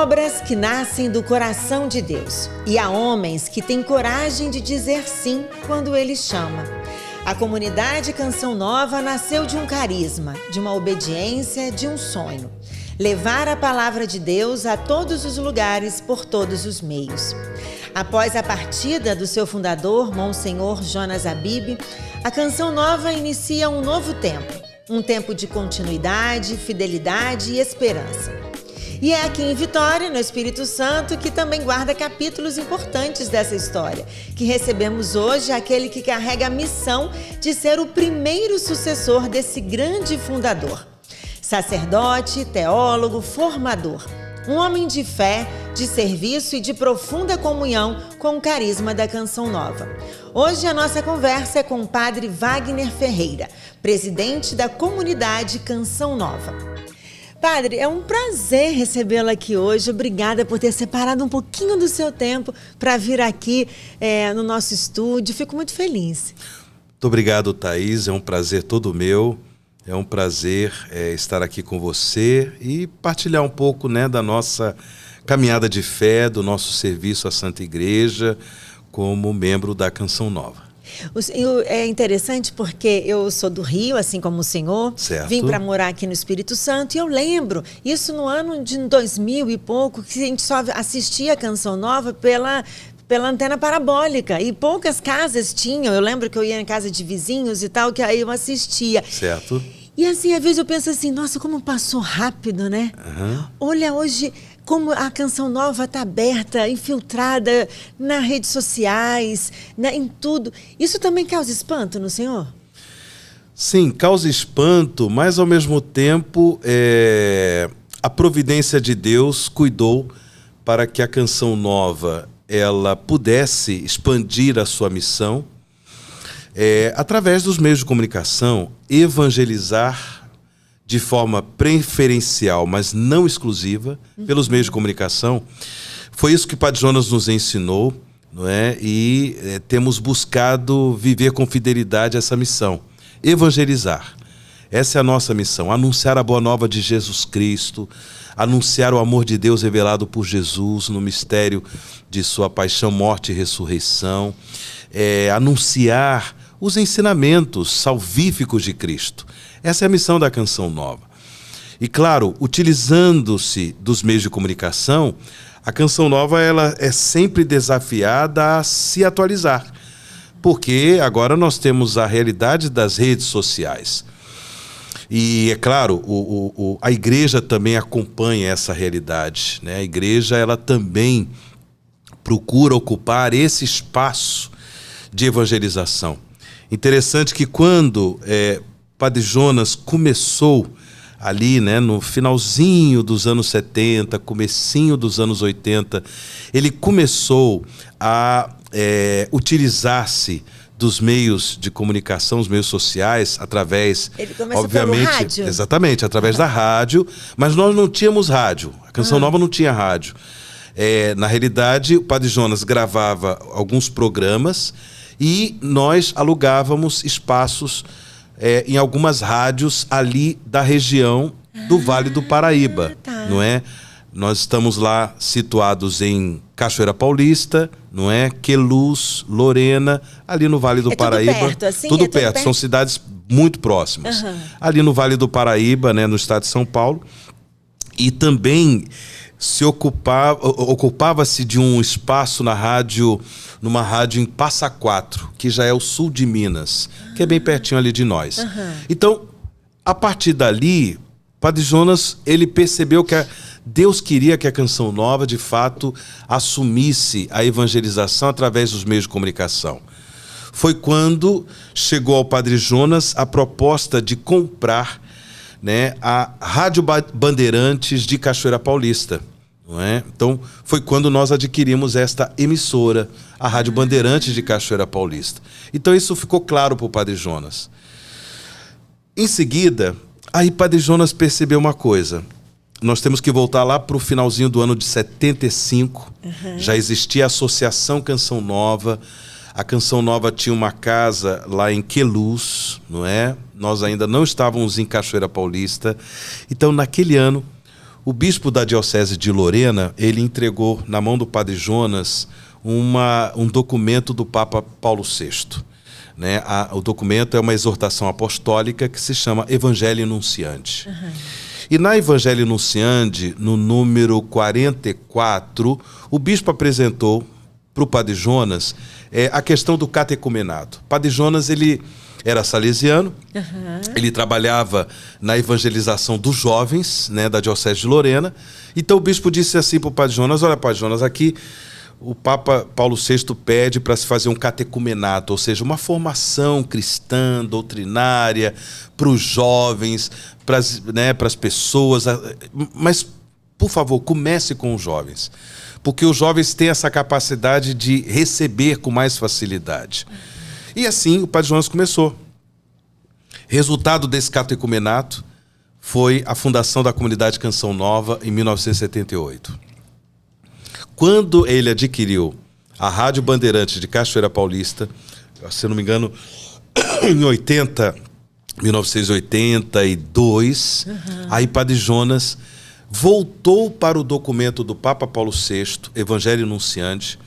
obras que nascem do coração de Deus. E há homens que têm coragem de dizer sim quando Ele chama. A comunidade Canção Nova nasceu de um carisma, de uma obediência, de um sonho. Levar a palavra de Deus a todos os lugares, por todos os meios. Após a partida do seu fundador, Monsenhor Jonas Abib, a Canção Nova inicia um novo tempo. Um tempo de continuidade, fidelidade e esperança. E é aqui em Vitória, no Espírito Santo, que também guarda capítulos importantes dessa história, que recebemos hoje aquele que carrega a missão de ser o primeiro sucessor desse grande fundador. Sacerdote, teólogo, formador. Um homem de fé, de serviço e de profunda comunhão com o carisma da Canção Nova. Hoje a nossa conversa é com o padre Wagner Ferreira, presidente da comunidade Canção Nova. Padre, é um prazer recebê-lo aqui hoje. Obrigada por ter separado um pouquinho do seu tempo para vir aqui no nosso estúdio. Fico muito feliz. Muito obrigado, Thaís. É um prazer todo meu. É um prazer estar aqui com você e partilhar um pouco, da nossa caminhada de fé, do nosso serviço à Santa Igreja como membro da Canção Nova. É interessante porque eu sou do Rio, assim como o senhor. Certo. Vim para morar aqui no Espírito Santo e eu lembro, isso no ano de 2000 e pouco, que a gente só assistia a Canção Nova pela antena parabólica e poucas casas tinham. Eu lembro que eu ia em casa de vizinhos e tal, que aí eu assistia. Certo. E assim, às vezes eu penso assim, nossa, como passou rápido, né? Uhum. Olha hoje como a Canção Nova está aberta, infiltrada nas redes sociais, em tudo. Isso também causa espanto no senhor? Sim, causa espanto, mas ao mesmo tempo a providência de Deus cuidou para que a Canção Nova ela pudesse expandir a sua missão através dos meios de comunicação, evangelizar de forma preferencial, mas não exclusiva, pelos meios de comunicação. Foi isso que o Padre Jonas nos ensinou, não é? E temos buscado viver com fidelidade essa missão, evangelizar. Essa é a nossa missão, anunciar a boa nova de Jesus Cristo, anunciar o amor de Deus revelado por Jesus no mistério de sua paixão, morte e ressurreição, anunciar os ensinamentos salvíficos de Cristo. Essa é a missão da Canção Nova. E claro, utilizando-se dos meios de comunicação, a Canção Nova ela é sempre desafiada a se atualizar, porque agora nós temos a realidade das redes sociais. E é claro, a igreja também acompanha essa realidade, né? A igreja ela também procura ocupar esse espaço de evangelização. Interessante que quando Padre Jonas começou ali, no finalzinho dos anos 70, comecinho dos anos 80, ele começou a utilizar-se dos meios de comunicação, os meios sociais, através, ele começou obviamente, pelo rádio? Exatamente, através da rádio, mas nós não tínhamos rádio. A Canção Nova não tinha rádio. Na realidade, o Padre Jonas gravava alguns programas e nós alugávamos espaços em algumas rádios ali da região do Vale do Paraíba, tá. não é? Nós estamos lá situados em Cachoeira Paulista, não é? Queluz, Lorena, ali no Vale do Paraíba. Tudo perto, assim? Tudo perto, são cidades muito próximas. Uhum. Ali no Vale do Paraíba, no estado de São Paulo. E também ocupava-se de um espaço numa rádio em Passa Quatro, que já é o sul de Minas, que é bem pertinho ali de nós. Uhum. Então, a partir dali, Padre Jonas, ele percebeu que Deus queria que a Canção Nova, de fato, assumisse a evangelização através dos meios de comunicação. Foi quando chegou ao Padre Jonas a proposta de comprar a Rádio Bandeirantes de Cachoeira Paulista. Não é? Então, foi quando nós adquirimos esta emissora, a Rádio Bandeirantes de Cachoeira Paulista. Então, isso ficou claro para o Padre Jonas. Em seguida, aí Padre Jonas percebeu uma coisa. Nós temos que voltar lá para o finalzinho do ano de 75. Uhum. Já existia a Associação Canção Nova. A Canção Nova tinha uma casa lá em Queluz, não é? Nós ainda não estávamos em Cachoeira Paulista. Então, naquele ano, o bispo da diocese de Lorena, ele entregou na mão do padre Jonas um documento do Papa Paulo VI. Né? O documento é uma exortação apostólica que se chama Evangelho Nunciante. Uhum. E na Evangelho Nunciante, no número 44, o bispo apresentou para o padre Jonas a questão do catecumenato. O padre Jonas, ele era salesiano, ele trabalhava na evangelização dos jovens, né, da diocese de Lorena. Então o bispo disse assim para o padre Jonas: olha, padre Jonas, aqui o Papa Paulo VI pede para se fazer um catecumenato, ou seja, uma formação cristã, doutrinária, para os jovens, para as pessoas. Mas, por favor, comece com os jovens, porque os jovens têm essa capacidade de receber com mais facilidade. E assim o padre Jonas começou. Resultado desse catecumenato foi a fundação da Comunidade Canção Nova em 1978. Quando ele adquiriu a Rádio Bandeirantes de Cachoeira Paulista, se não me engano, em 1982, aí padre Jonas voltou para o documento do Papa Paulo VI, Evangelho Nunciante,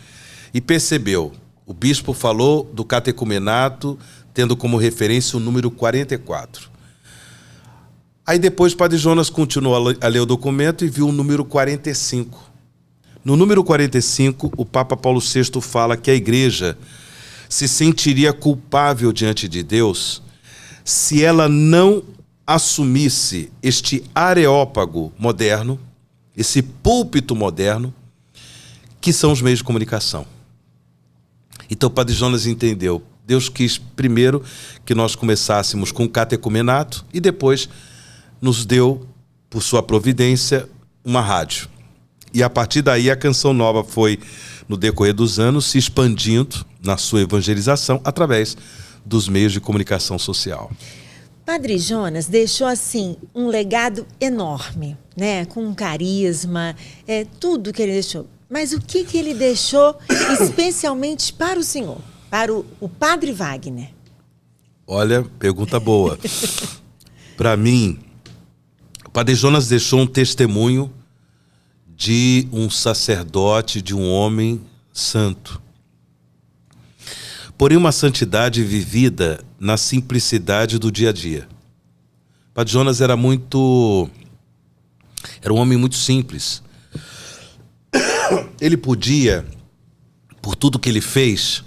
e percebeu: o bispo falou do catecumenato, tendo como referência o número 44. Aí depois o padre Jonas continuou a ler o documento e viu o número 45. No número 45, o Papa Paulo VI fala que a igreja se sentiria culpável diante de Deus se ela não assumisse este areópago moderno, esse púlpito moderno, que são os meios de comunicação. Então o padre Jonas entendeu. Deus quis primeiro que nós começássemos com o catecumenato e depois nos deu, por sua providência, uma rádio. E a partir daí a Canção Nova foi, no decorrer dos anos, se expandindo na sua evangelização através dos meios de comunicação social. Padre Jonas deixou, assim, um legado enorme, né? Com um carisma, tudo que ele deixou. Mas o que ele deixou especialmente para o senhor, para o padre Wagner? Olha, pergunta boa. Para mim, o padre Jonas deixou um testemunho de um sacerdote, de um homem santo. Porém, uma santidade vivida na simplicidade do dia a dia. O padre Jonas era um homem muito simples. Ele podia, por tudo que ele fez,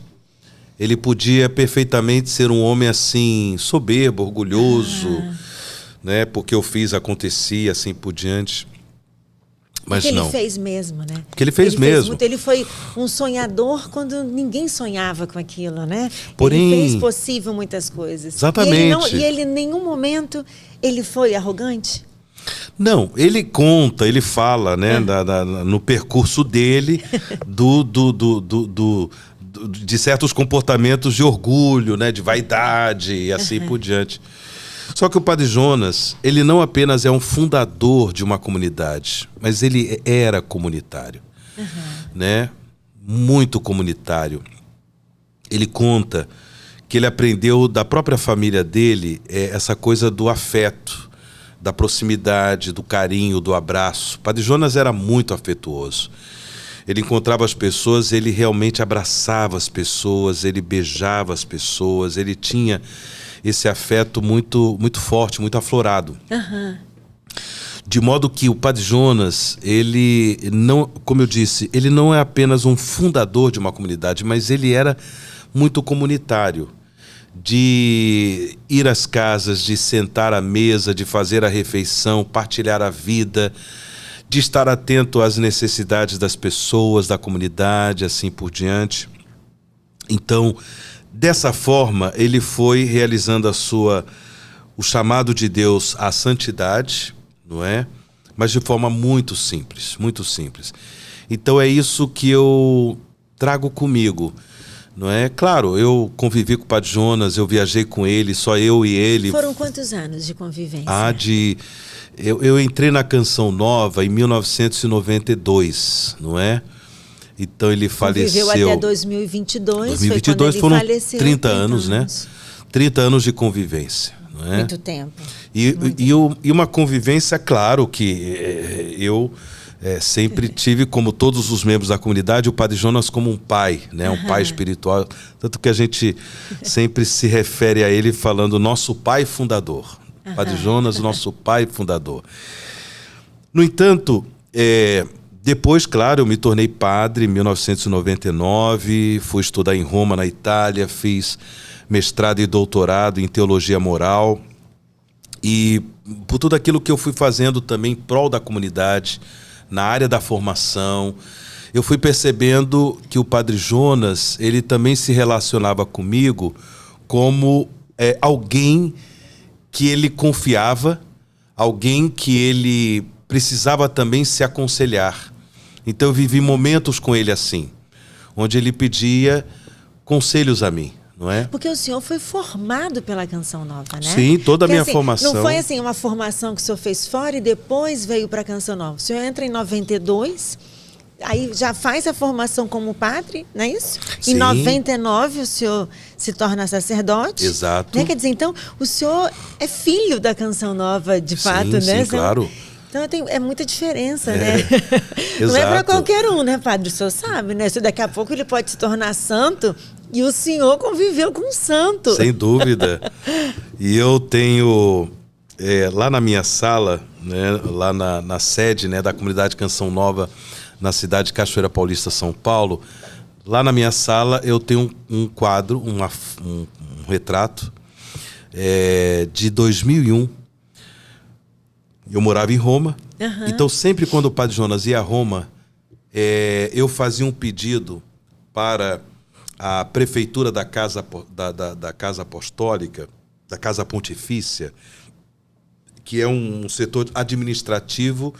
ele podia perfeitamente ser um homem assim, soberbo, orgulhoso, né? Porque eu fiz, acontecia, assim por diante. Mas porque não. Ele fez mesmo, né? Porque ele fez mesmo. Ele foi um sonhador quando ninguém sonhava com aquilo, né? Porém, ele fez possível muitas coisas. Exatamente. E ele em nenhum momento ele foi arrogante? Não, ele conta, ele fala, né, no percurso dele de certos comportamentos de orgulho, né, de vaidade e assim por diante. Só que o padre Jonas, ele não apenas é um fundador de uma comunidade, mas ele era comunitário, né? Muito comunitário. Ele conta que ele aprendeu da própria família dele essa coisa do afeto, da proximidade, do carinho, do abraço. O padre Jonas era muito afetuoso. Ele encontrava as pessoas, ele realmente abraçava as pessoas, ele beijava as pessoas, ele tinha esse afeto muito, muito forte, muito aflorado. De modo que o padre Jonas, ele não, como eu disse, ele não é apenas um fundador de uma comunidade, mas ele era muito comunitário. De ir às casas, de sentar à mesa, de fazer a refeição, partilhar a vida, de estar atento às necessidades das pessoas, da comunidade, assim por diante. Então, dessa forma, ele foi realizando o chamado de Deus à santidade, não é? Mas de forma muito simples, muito simples. Então é isso que eu trago comigo, não é? Claro, eu convivi com o padre Jonas, eu viajei com ele, só eu e ele. Foram quantos anos de convivência? Eu entrei na Canção Nova em 1992, não é? Então ele faleceu... Viveu até 2022, 2022 foi quando ele foram faleceu. 30 anos, né? 30 anos de convivência, não é? Muito tempo. E uma convivência, claro, que eu sempre tive, como todos os membros da comunidade, o Padre Jonas como um pai, né? Um pai espiritual. Tanto que a gente sempre se refere a ele falando nosso pai fundador. Padre Jonas, nosso pai fundador. No entanto, depois, claro, eu me tornei padre em 1999, fui estudar em Roma, na Itália, fiz mestrado e doutorado em teologia moral. E por tudo aquilo que eu fui fazendo também em prol da comunidade, na área da formação, eu fui percebendo que o Padre Jonas, ele também se relacionava comigo como alguém que ele confiava, alguém que ele precisava também se aconselhar. Então eu vivi momentos com ele assim, onde ele pedia conselhos a mim. Não é? Porque o senhor foi formado pela Canção Nova, né? Sim, toda a minha assim, formação. Não foi assim uma formação que o senhor fez fora e depois veio para a Canção Nova. O senhor entra em 92, aí já faz a formação como padre, não é isso? Sim. Em 99 o senhor se torna sacerdote. Exato. Né? Quer dizer, então o senhor é filho da Canção Nova, de fato, né? Sim, claro. Então é muita diferença, né? Não Exato. é para qualquer um, né, padre? O senhor sabe, né? Se daqui a pouco ele pode se tornar santo e o senhor conviveu com um santo. Sem dúvida. E eu tenho lá na minha sala, né, lá na sede, né, da comunidade Canção Nova, na cidade de Cachoeira Paulista, São Paulo, lá na minha sala eu tenho um quadro, um retrato de 2001. Eu morava em Roma, então sempre quando o Padre Jonas ia a Roma, eu fazia um pedido para a prefeitura da Casa Apostólica, da Casa Pontifícia, que é um setor administrativo,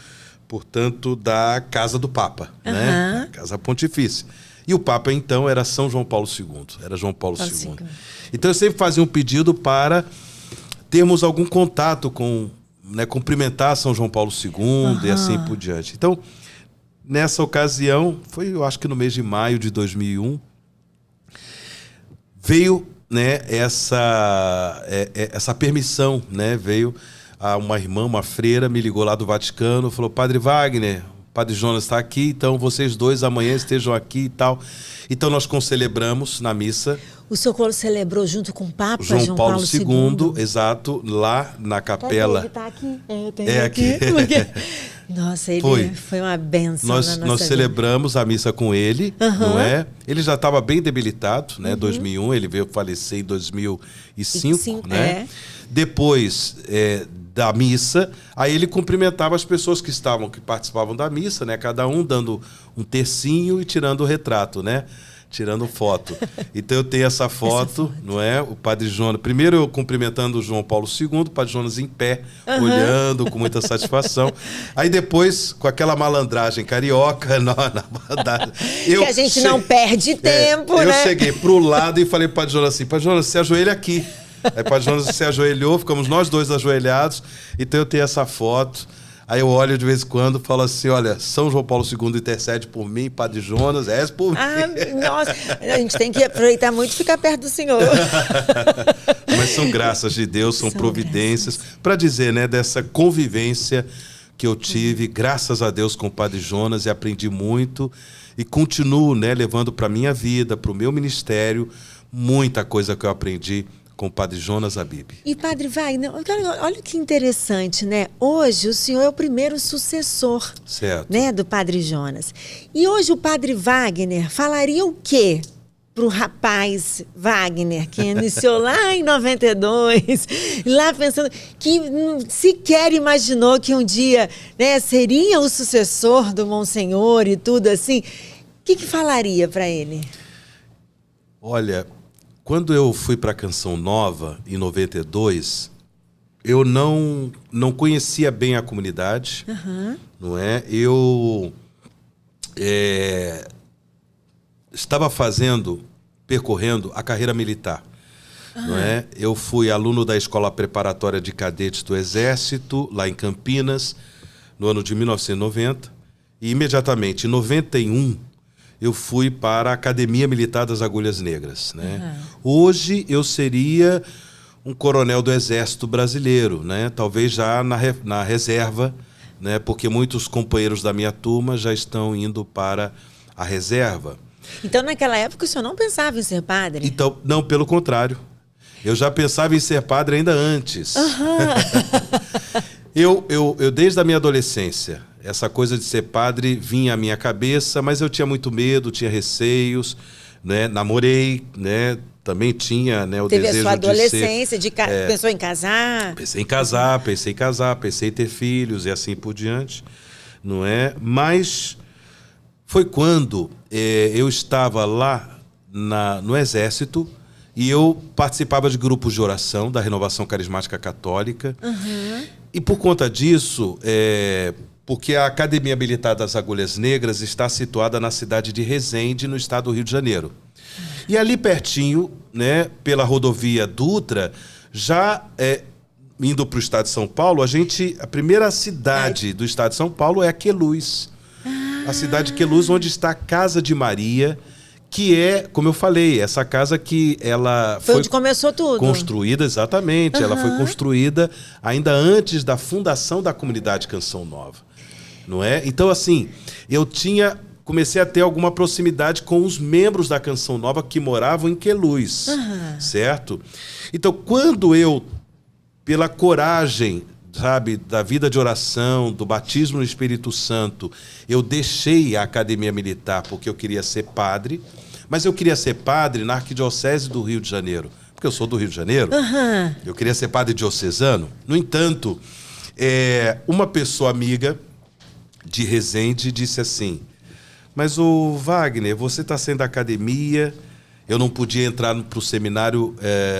portanto, da Casa do Papa, né? A Casa Pontifícia. E o Papa, então, era São João Paulo II, era João Paulo II. Então eu sempre fazia um pedido para termos algum contato com, né, cumprimentar São João Paulo II e assim por diante. Então, nessa ocasião, foi, eu acho que no mês de maio de 2001, veio, né, essa permissão, né, veio uma irmã, uma freira, me ligou lá do Vaticano, falou: Padre Wagner, o Padre Jonas está aqui, então vocês dois amanhã estejam aqui e tal. Então nós concelebramos na missa. O senhor celebrou junto com o Papa João Paulo II, exato, lá na capela. Ele está aqui. Aqui. Nossa, ele foi uma bênção na nossa Nós celebramos a missa com ele, não é? Ele já estava bem debilitado, né? 2001, ele veio falecer em 2005, né? Depois da missa, aí ele cumprimentava as pessoas que participavam da missa, né? Cada um dando um tercinho e tirando o retrato, né? Tirando foto. Então eu tenho essa foto, não é? O Padre Jonas, primeiro eu cumprimentando o João Paulo II, o Padre Jonas em pé, olhando com muita satisfação. Aí depois, com aquela malandragem carioca, que a gente não perde tempo, né? Eu cheguei pro lado e falei pro Padre Jonas assim: Padre Jonas, se ajoelha aqui. Aí o Padre Jonas se ajoelhou, ficamos nós dois ajoelhados. Então eu tenho essa foto. Aí eu olho de vez em quando e falo assim: olha, São João Paulo II intercede por mim, Padre Jonas, por mim. Nossa, a gente tem que aproveitar muito e ficar perto do Senhor. Mas são graças de Deus, são providências, para dizer, né, dessa convivência que eu tive, graças a Deus, com o Padre Jonas, e aprendi muito e continuo, né, levando para a minha vida, para o meu ministério, muita coisa que eu aprendi com o Padre Jonas Habib. E Padre Wagner, olha que interessante, né? Hoje o senhor é o primeiro sucessor, né, do Padre Jonas. E hoje o Padre Wagner falaria o quê para o rapaz Wagner, que iniciou lá em 92, lá pensando que sequer imaginou que um dia, né, seria o sucessor do Monsenhor e tudo assim? O que falaria para ele? Olha, quando eu fui para a Canção Nova, em 92, eu não conhecia bem a comunidade, não é? Eu estava percorrendo a carreira militar, não é? Eu fui aluno da Escola Preparatória de Cadetes do Exército, lá em Campinas, no ano de 1990, e imediatamente, em 91, eu fui para a Academia Militar das Agulhas Negras, né? Hoje eu seria um coronel do Exército Brasileiro, né? Talvez já na reserva, né? Porque muitos companheiros da minha turma já estão indo para a reserva. Então, naquela época, o senhor não pensava em ser padre? Então, não, pelo contrário. Eu já pensava em ser padre ainda antes. Eu, desde a minha adolescência, essa coisa de ser padre vinha à minha cabeça, mas eu tinha muito medo, tinha receios, né? Namorei, né? Também tinha, né, o Teve desejo a sua adolescência, de pensou em casar? Pensei em casar, pensei em ter filhos e assim por diante, não é? Mas foi quando eu estava lá no Exército e eu participava de grupos de oração da Renovação Carismática Católica. E por conta disso, porque a Academia Militar das Agulhas Negras está situada na cidade de Resende, no estado do Rio de Janeiro. E ali pertinho, né, pela rodovia Dutra, já indo para o estado de São Paulo, a primeira cidade do estado de São Paulo é Aqueluz. A cidade de Queluz, onde está a Casa de Maria, que é, como eu falei, essa casa que ela foi onde começou tudo. Construída, exatamente. Ela foi construída ainda antes da fundação da comunidade Canção Nova, não é? Então, assim, comecei a ter alguma proximidade com os membros da Canção Nova que moravam em Queluz, certo? Então, quando eu, pela coragem, sabe, da vida de oração, do batismo no Espírito Santo, eu deixei a Academia Militar porque eu queria ser padre, mas eu queria ser padre na Arquidiocese do Rio de Janeiro, porque eu sou do Rio de Janeiro, eu queria ser padre diocesano. No entanto, uma pessoa amiga de Resende disse assim: mas o Wagner, você está saindo da academia, eu não podia entrar para o seminário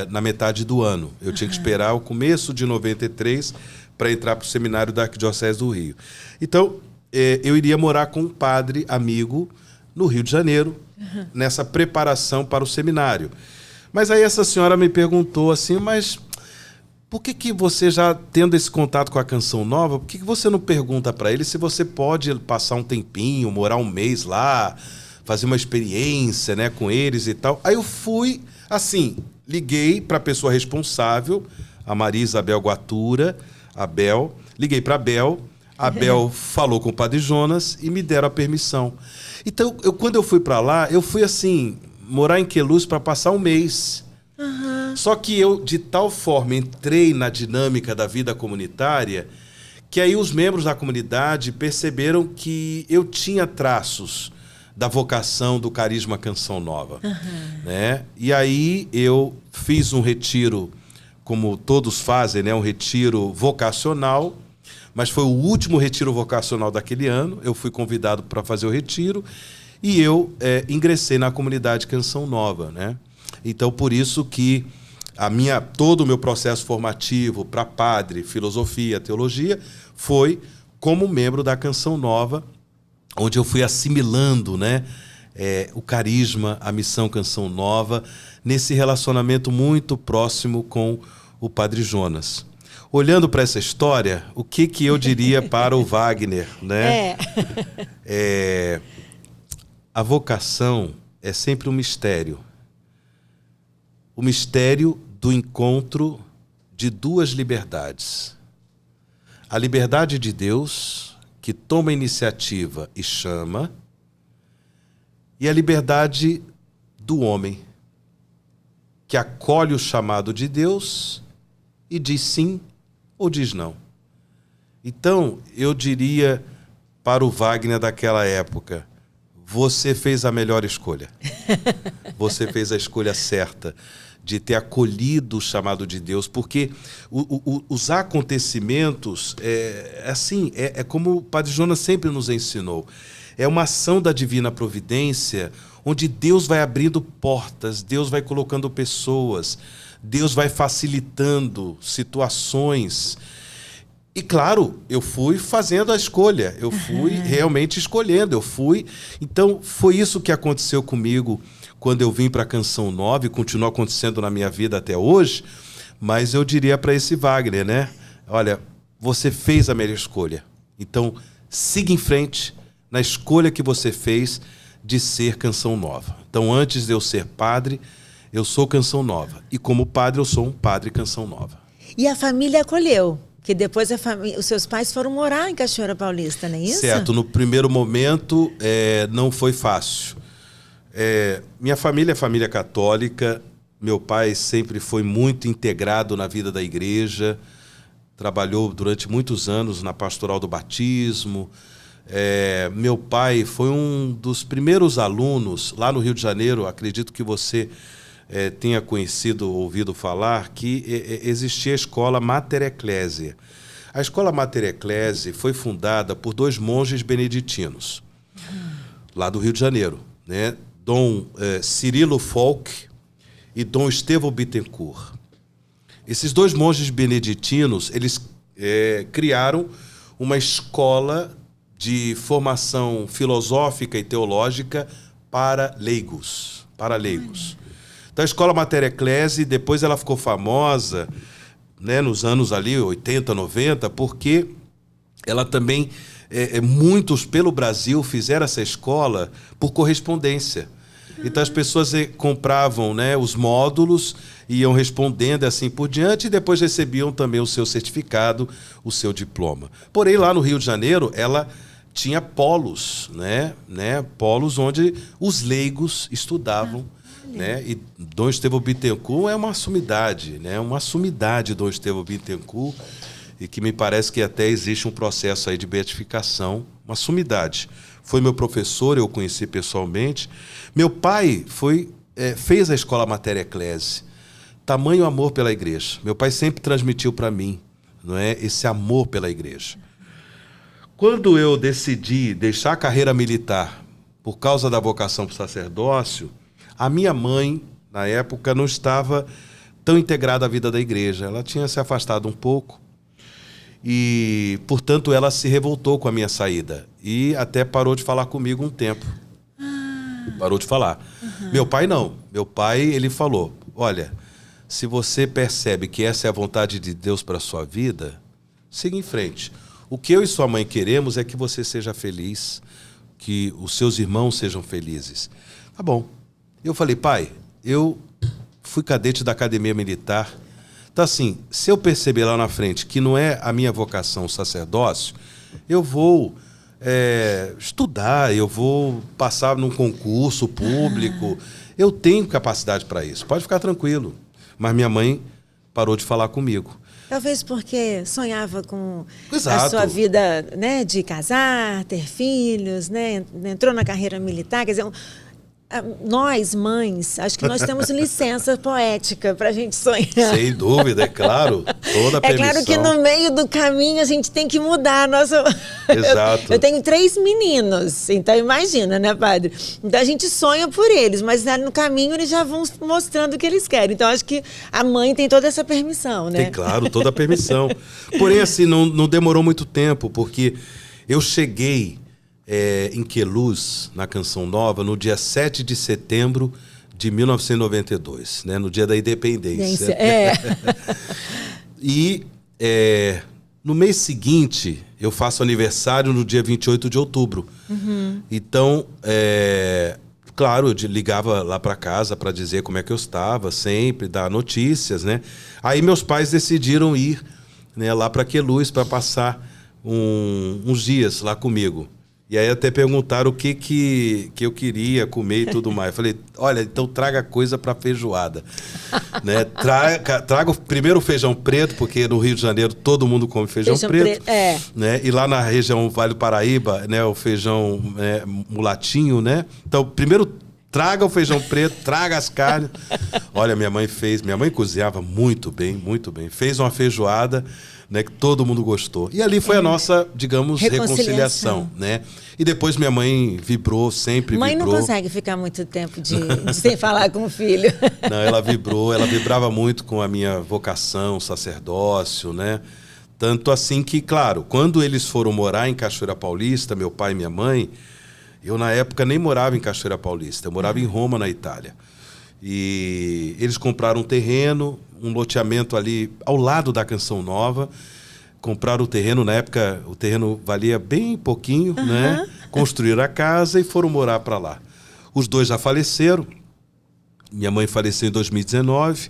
na metade do ano. Eu tinha que esperar o começo de 93 para entrar para o seminário da Arquidiocese do Rio. Então, eu iria morar com um padre amigo no Rio de Janeiro, nessa preparação para o seminário. Mas aí essa senhora me perguntou assim, mas por que você, já tendo esse contato com a Canção Nova, por que você não pergunta para ele se você pode passar um tempinho, morar um mês lá, fazer uma experiência, né, com eles e tal? Aí eu fui, assim, liguei para a pessoa responsável, a Maria Isabel Guatura, a Bel, liguei para a Bel falou com o Padre Jonas e me deram a permissão. Então, quando eu fui para lá, eu fui assim, morar em Queluz para passar um mês. Só que eu, de tal forma, entrei na dinâmica da vida comunitária, que aí os membros da comunidade perceberam que eu tinha traços da vocação do carisma Canção Nova. Né? E aí eu fiz um retiro, como todos fazem, né? Um retiro vocacional, mas foi o último retiro vocacional daquele ano. Eu fui convidado para fazer o retiro e eu ingressei na comunidade Canção Nova, né? Então, por isso que todo o meu processo formativo para padre, filosofia, teologia, foi como membro da Canção Nova, onde eu fui assimilando, né, o carisma, a missão Canção Nova, nesse relacionamento muito próximo com o Padre Jonas. Olhando para essa história, o que eu diria para o Wagner, né? A vocação é sempre um mistério. O mistério do encontro de duas liberdades. A liberdade de Deus, que toma iniciativa e chama, e a liberdade do homem, que acolhe o chamado de Deus e diz sim ou diz não. Então, eu diria para o Wagner daquela época: você fez a melhor escolha. Você fez a escolha certa de ter acolhido o chamado de Deus, porque os acontecimentos, é como o Padre Jonas sempre nos ensinou, é uma ação da divina providência, onde Deus vai abrindo portas, Deus vai colocando pessoas, Deus vai facilitando situações. E claro, eu fui fazendo a escolha, eu fui realmente escolhendo, Então, foi isso que aconteceu comigo quando eu vim para a Canção Nova, e continua acontecendo na minha vida até hoje. Mas eu diria para esse Wagner, né? Olha, você fez a melhor escolha. Então, siga em frente na escolha que você fez de ser Canção Nova. Então, antes de eu ser padre, eu sou Canção Nova. E como padre, eu sou um padre Canção Nova. E a família acolheu? Que depois os seus pais foram morar em Cachoeira Paulista, não é isso? Certo, no primeiro momento não foi fácil. Minha família é família católica, meu pai sempre foi muito integrado na vida da igreja, trabalhou durante muitos anos na pastoral do batismo. Meu pai foi um dos primeiros alunos lá no Rio de Janeiro, acredito que você tenha conhecido, ouvido falar, que existia a escola Mater Ecclesiae. A escola Mater Ecclesiae foi fundada por 2 monges beneditinos, lá do Rio de Janeiro, né? Dom Cirilo Folk e Dom Estevão Bittencourt. Esses 2 monges beneditinos, eles criaram uma escola de formação filosófica e teológica para leigos. Então, a escola Mater Ecclesiae, depois ela ficou famosa, né, nos anos ali 80, 90, porque ela também, muitos pelo Brasil fizeram essa escola por correspondência. Então as pessoas compravam, né, os módulos, iam respondendo assim por diante e depois recebiam também o seu certificado, o seu diploma. Porém, lá no Rio de Janeiro, ela tinha polos, né, polos onde os leigos estudavam. Né? E Dom Estevão Bittencourt é uma sumidade, né? Dom Estevão Bittencourt, e que me parece que até existe um processo aí de beatificação, uma sumidade. Foi meu professor, eu o conheci pessoalmente. Meu pai fez a escola Mater Ecclesiae, tamanho amor pela igreja. Meu pai sempre transmitiu para mim, não é, esse amor pela igreja. Quando eu decidi deixar a carreira militar por causa da vocação para o sacerdócio, a minha mãe, na época, não estava tão integrada à vida da igreja. Ela tinha se afastado um pouco e, portanto, ela se revoltou com a minha saída e até parou de falar comigo um tempo. Parou de falar. Uhum. Meu pai não. Meu pai, ele falou, olha, se você percebe que essa é a vontade de Deus para a sua vida, siga em frente. O que eu e sua mãe queremos é que você seja feliz, que os seus irmãos sejam felizes. Tá bom. Eu falei, pai, eu fui cadete da Academia Militar. Então, assim, se eu perceber lá na frente que não é a minha vocação o sacerdócio, eu vou estudar, eu vou passar num concurso público. Eu tenho capacidade para isso, pode ficar tranquilo. Mas minha mãe parou de falar comigo. Talvez porque sonhava com Exato. A sua vida, né, de casar, ter filhos, né, entrou na carreira militar, quer dizer... Nós, mães, acho que nós temos licença poética para a gente sonhar. Sem dúvida, é claro. Toda a permissão. É claro que no meio do caminho a gente tem que mudar a nossa... Exato. Eu tenho 3 meninos, então imagina, né, padre? Então a gente sonha por eles, mas no caminho eles já vão mostrando o que eles querem. Então acho que a mãe tem toda essa permissão, né? Tem, claro, toda a permissão. Porém, assim, não demorou muito tempo, porque eu cheguei... em Queluz, na Canção Nova, no dia 7 de setembro de 1992, né? No dia da independência. E no mês seguinte, eu faço aniversário no dia 28 de outubro. Uhum. Então, claro, eu ligava lá para casa para dizer como é que eu estava, sempre, dar notícias, né? Aí meus pais decidiram ir, né, lá para Queluz para passar uns dias lá comigo. E aí até perguntaram o que eu queria comer e tudo mais. Eu falei, olha, então traga coisa para feijoada. Né? Traga primeiro o feijão preto, porque no Rio de Janeiro todo mundo come feijão preto. Né? E lá na região Vale do Paraíba, né, o feijão mulatinho, né? Então, primeiro traga o feijão preto, traga as carnes. Olha, minha mãe cozinhava muito bem, fez uma feijoada, né, que todo mundo gostou. E ali foi a nossa, digamos, reconciliação, né? E depois minha mãe vibrou, sempre mãe vibrou. Mãe não consegue ficar muito tempo sem falar com o filho. Não, ela vibrava muito com a minha vocação, sacerdócio, né? Tanto assim que, claro, quando eles foram morar em Cachoeira Paulista, meu pai e minha mãe, eu na época nem morava em Cachoeira Paulista, eu morava em Roma, na Itália. E eles compraram um terreno, um loteamento ali ao lado da Canção Nova. Compraram o terreno, na época o terreno valia bem pouquinho, né? Construíram a casa e foram morar para lá. Os 2 já faleceram. Minha mãe faleceu em 2019,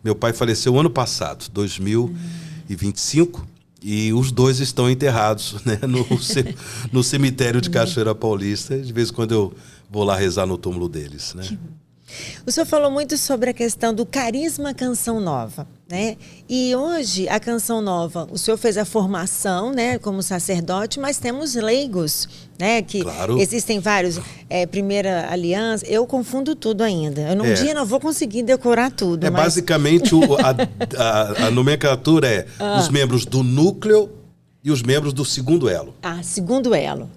meu pai faleceu ano passado, 2025, e os dois estão enterrados, né, no cemitério de Cachoeira Paulista. De vez em quando eu vou lá rezar no túmulo deles, né? O senhor falou muito sobre a questão do carisma Canção Nova, né? E hoje a Canção Nova, o senhor fez a formação, né, como sacerdote, mas temos leigos, né? Que claro. Existem vários. Primeira Aliança, eu confundo tudo ainda. Um dia não vou conseguir decorar tudo. Mas... Basicamente a nomenclatura é os membros do núcleo e os membros do segundo elo. Segundo elo.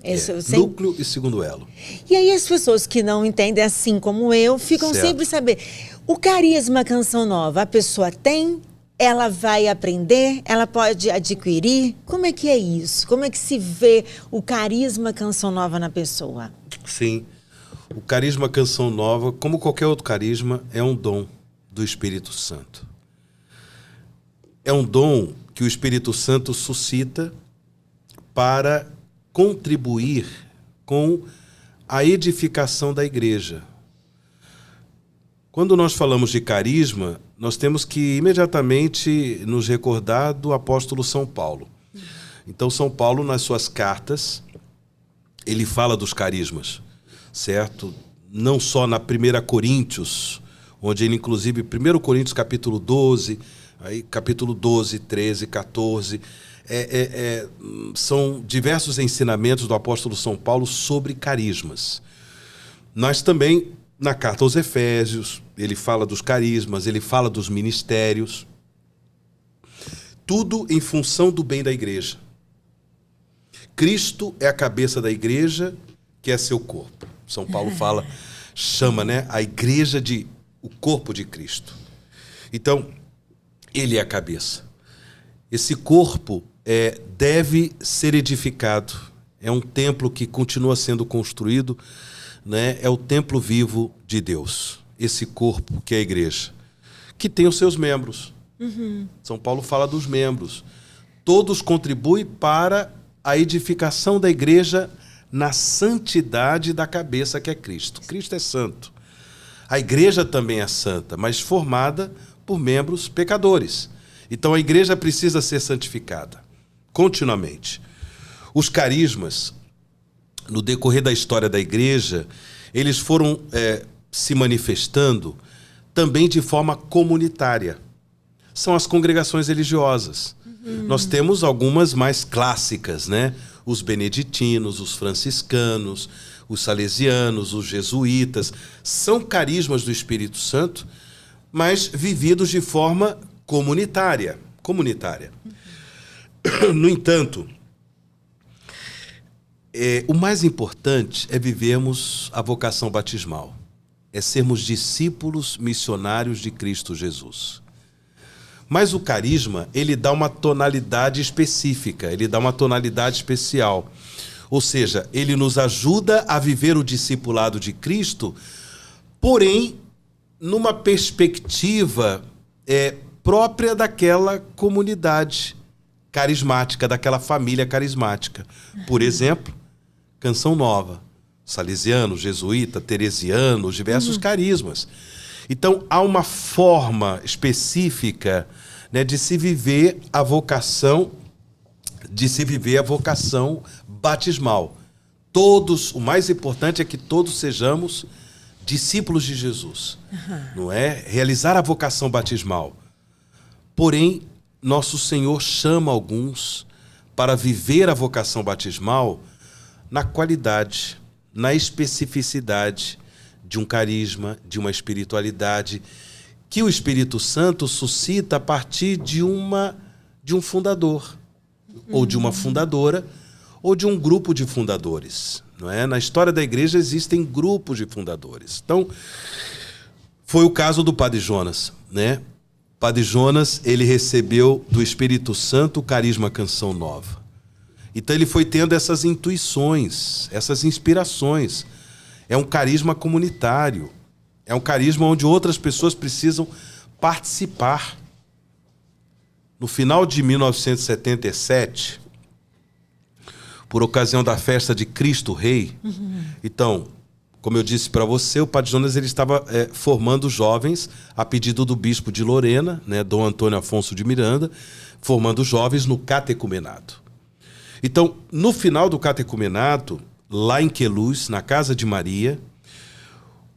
Núcleo e segundo elo. E aí as pessoas que não entendem assim como eu, ficam sempre saber. O carisma Canção Nova, a pessoa tem, ela vai aprender, ela pode adquirir. Como é que é isso? Como é que se vê o carisma Canção Nova na pessoa? Sim. O carisma Canção Nova, como qualquer outro carisma, é um dom do Espírito Santo. É um dom que o Espírito Santo suscita para contribuir com a edificação da igreja. Quando nós falamos de carisma, nós temos que imediatamente nos recordar do apóstolo São Paulo. Então, São Paulo, nas suas cartas, ele fala dos carismas, certo? Não só na 1 Coríntios, onde ele, inclusive, 1 Coríntios capítulo 12, aí, capítulo 12, 13, 14, são diversos ensinamentos do apóstolo São Paulo sobre carismas. Nós também, na carta aos Efésios, ele fala dos carismas, ele fala dos ministérios, tudo em função do bem da igreja. Cristo é a cabeça da igreja, que é seu corpo. São Paulo chama, né, a igreja de o corpo de Cristo. Então, ele é a cabeça. Esse corpo deve ser edificado. É um templo que continua sendo construído, né? É o templo vivo de Deus. Esse corpo que é a igreja, que tem os seus membros. São Paulo fala dos membros. Todos contribuem para a edificação da igreja na santidade da cabeça que é Cristo. Cristo é santo. A igreja também é santa, mas formada por membros pecadores. Então a igreja precisa ser santificada continuamente. Os carismas, no decorrer da história da igreja, eles foram se manifestando também de forma comunitária. São as congregações religiosas. Nós temos algumas mais clássicas, né? Os beneditinos, os franciscanos, os salesianos, os jesuítas. São carismas do Espírito Santo, mas vividos de forma comunitária. No entanto, o mais importante é vivermos a vocação batismal. É sermos discípulos missionários de Cristo Jesus. Mas o carisma, ele dá uma tonalidade específica, ele dá uma tonalidade especial. Ou seja, ele nos ajuda a viver o discipulado de Cristo, porém, numa perspectiva própria daquela comunidade carismática, daquela família carismática. Por exemplo, Canção Nova, salesiano, jesuíta, teresiano, diversos carismas. Então, há uma forma específica, né, de se viver a vocação batismal. Todos, o mais importante é que todos sejamos discípulos de Jesus, não é? Realizar a vocação batismal. Porém, nosso Senhor chama alguns para viver a vocação batismal na qualidade, na especificidade de um carisma, de uma espiritualidade que o Espírito Santo suscita a partir de um fundador, ou de uma fundadora, ou de um grupo de fundadores. Não é? Na história da igreja existem grupos de fundadores. Então, foi o caso do Padre Jonas, né? Padre Jonas, ele recebeu do Espírito Santo o carisma Canção Nova. Então ele foi tendo essas intuições, essas inspirações. É um carisma comunitário. É um carisma onde outras pessoas precisam participar. No final de 1977, por ocasião da festa de Cristo Rei, então, Como eu disse para você, o Padre Jonas ele estava formando jovens a pedido do bispo de Lorena, né, Dom Antônio Afonso de Miranda, formando jovens no catecumenato. Então, no final do catecumenato, lá em Queluz, na Casa de Maria,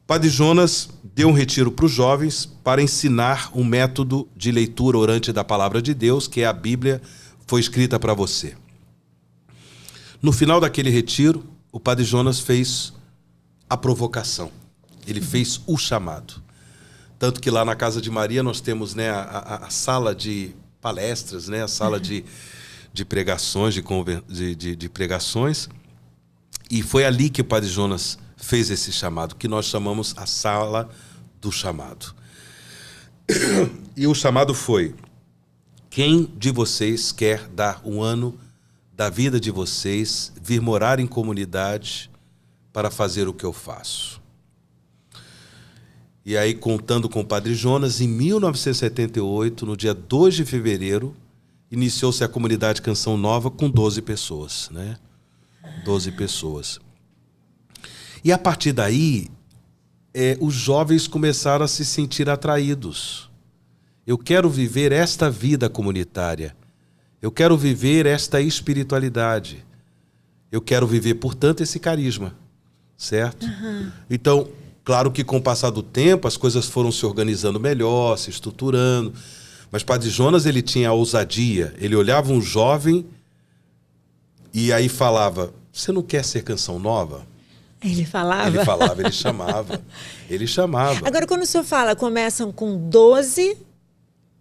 o Padre Jonas deu um retiro para os jovens para ensinar um método de leitura orante da Palavra de Deus, que é a Bíblia, foi escrita para você. No final daquele retiro, o Padre Jonas fez a provocação. Ele fez o chamado. Tanto que lá na Casa de Maria nós temos, né, a sala de palestras, né, a sala de pregações, de pregações. E foi ali que o Padre Jonas fez esse chamado, que nós chamamos a sala do chamado. E o chamado foi: quem de vocês quer dar um ano da vida de vocês, vir morar em comunidade para fazer o que eu faço? E aí, contando com o Padre Jonas, em 1978, no dia 2 de fevereiro, iniciou-se a comunidade Canção Nova com 12 pessoas, né? 12 pessoas. E a partir daí, os jovens começaram a se sentir atraídos. Eu quero viver esta vida comunitária. Eu quero viver esta espiritualidade. Eu quero viver, portanto, esse carisma. Certo? Uhum. Então, claro que com o passar do tempo, as coisas foram se organizando melhor, se estruturando. Mas Padre Jonas, ele tinha a ousadia. Ele olhava um jovem e aí falava: você não quer ser Canção Nova? Ele falava? Ele falava, ele chamava. Ele chamava. Agora, quando o senhor fala, começam com 12,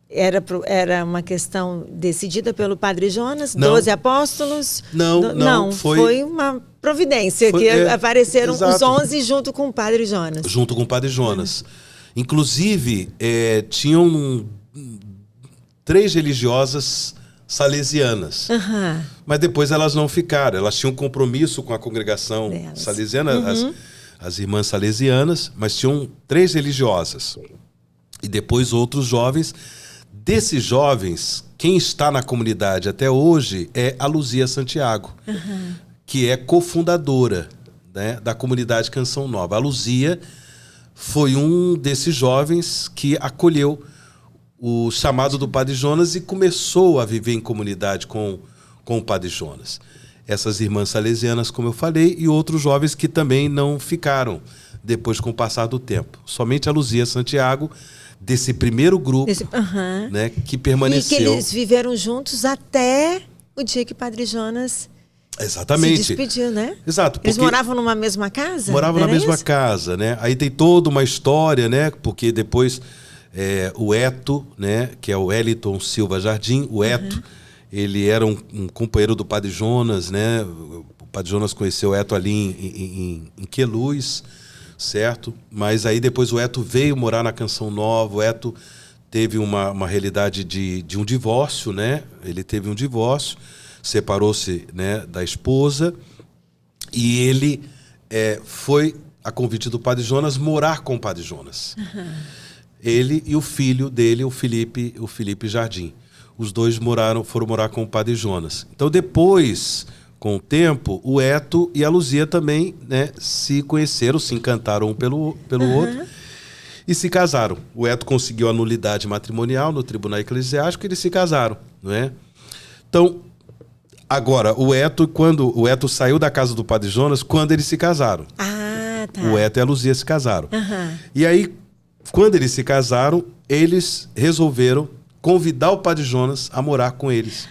era uma questão decidida pelo Padre Jonas? Não. 12 apóstolos? Não. Foi uma providência, apareceram exato. Os 11 junto com o Padre Jonas. Junto com o Padre Jonas. Inclusive, tinham 3 religiosas salesianas. Uhum. Mas depois elas não ficaram. Elas tinham compromisso com a congregação salesiana, as irmãs salesianas, mas tinham 3 religiosas. E depois outros jovens. Desses jovens, quem está na comunidade até hoje é a Luzia Santiago, que é cofundadora, né, da comunidade Canção Nova. A Luzia foi um desses jovens que acolheu o chamado do Padre Jonas e começou a viver em comunidade com o Padre Jonas. Essas irmãs salesianas, como eu falei, e outros jovens que também não ficaram depois com o passar do tempo. Somente a Luzia Santiago, desse primeiro grupo, né, que permaneceu. E que eles viveram juntos até o dia que o Padre Jonas exatamente se despediu, né? Exato. Eles moravam numa mesma casa? Moravam na mesma casa, né? Aí tem toda uma história, né? Porque depois o Eto, né, que é o Wellington Silva Jardim, o Eto, ele era um companheiro do Padre Jonas, né? O Padre Jonas conheceu o Eto ali em Queluz, certo? Mas aí depois o Eto veio morar na Canção Nova. O Eto teve uma realidade de um divórcio, né? Ele teve um divórcio, separou-se, né, da esposa, e ele foi, a convite do Padre Jonas, morar com o Padre Jonas. Ele e o filho dele, o Felipe Jardim. Os dois foram morar com o Padre Jonas. Então depois, com o tempo, o Eto e a Luzia também, né, se conheceram, se encantaram um pelo outro e se casaram. O Eto conseguiu a nulidade matrimonial no Tribunal Eclesiástico e eles se casaram, não é? Então, agora, quando o Eto saiu da casa do Padre Jonas, quando eles se casaram. Ah, tá. O Eto e a Luzia se casaram. E aí, quando eles se casaram, eles resolveram convidar o Padre Jonas a morar com eles.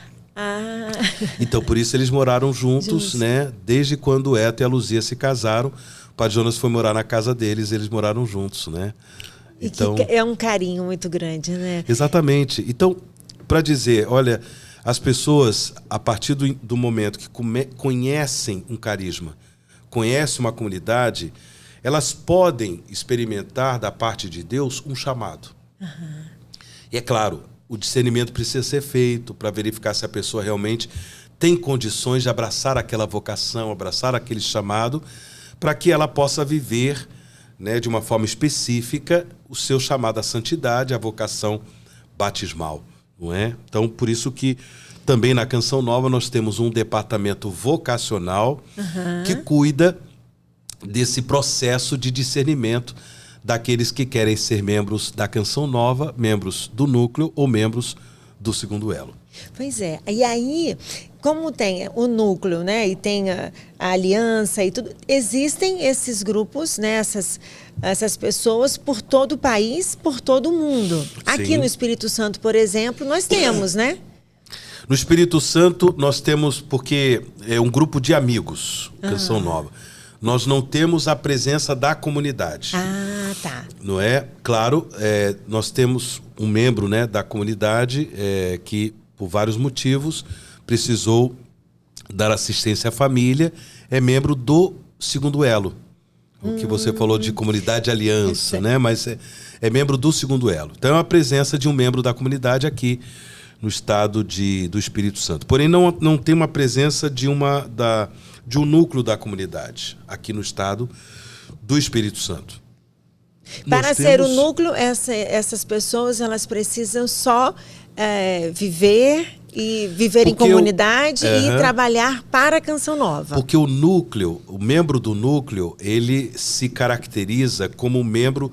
Então, por isso eles moraram juntos, né? Desde quando o Eto e a Luzia se casaram, o Padre Jonas foi morar na casa deles, eles moraram juntos, né? Então, e que é um carinho muito grande, né? Exatamente. Então, para dizer, olha, as pessoas, a partir do momento que conhecem um carisma, conhecem uma comunidade, elas podem experimentar da parte de Deus um chamado. E é claro, o discernimento precisa ser feito para verificar se a pessoa realmente tem condições de abraçar aquela vocação, abraçar aquele chamado, para que ela possa viver, né, de uma forma específica o seu chamado à santidade, a vocação batismal, não é? Então, por isso que também na Canção Nova nós temos um departamento vocacional que cuida desse processo de discernimento daqueles que querem ser membros da Canção Nova, membros do núcleo ou membros do segundo elo. Pois é. E aí, como tem o núcleo, né, e tem a aliança e tudo, existem esses grupos, né, essas pessoas por todo o país, por todo o mundo. Aqui Sim. no Espírito Santo, por exemplo, nós temos, né? No Espírito Santo, nós temos, porque é um grupo de amigos, Canção Nova. Nós não temos a presença da comunidade. Ah, tá. Não é? Claro, nós temos um membro, né, da comunidade que, por vários motivos, precisou dar assistência à família, é membro do segundo elo. O que você falou de comunidade aliança, né? Mas é membro do segundo elo. Então é a presença de um membro da comunidade aqui no estado do Espírito Santo. Porém, não tem uma presença de um núcleo da comunidade aqui no estado do Espírito Santo. Para ser o núcleo, essas pessoas elas precisam só viver em comunidade e trabalhar para a Canção Nova. Porque o núcleo, o membro do núcleo, ele se caracteriza como um membro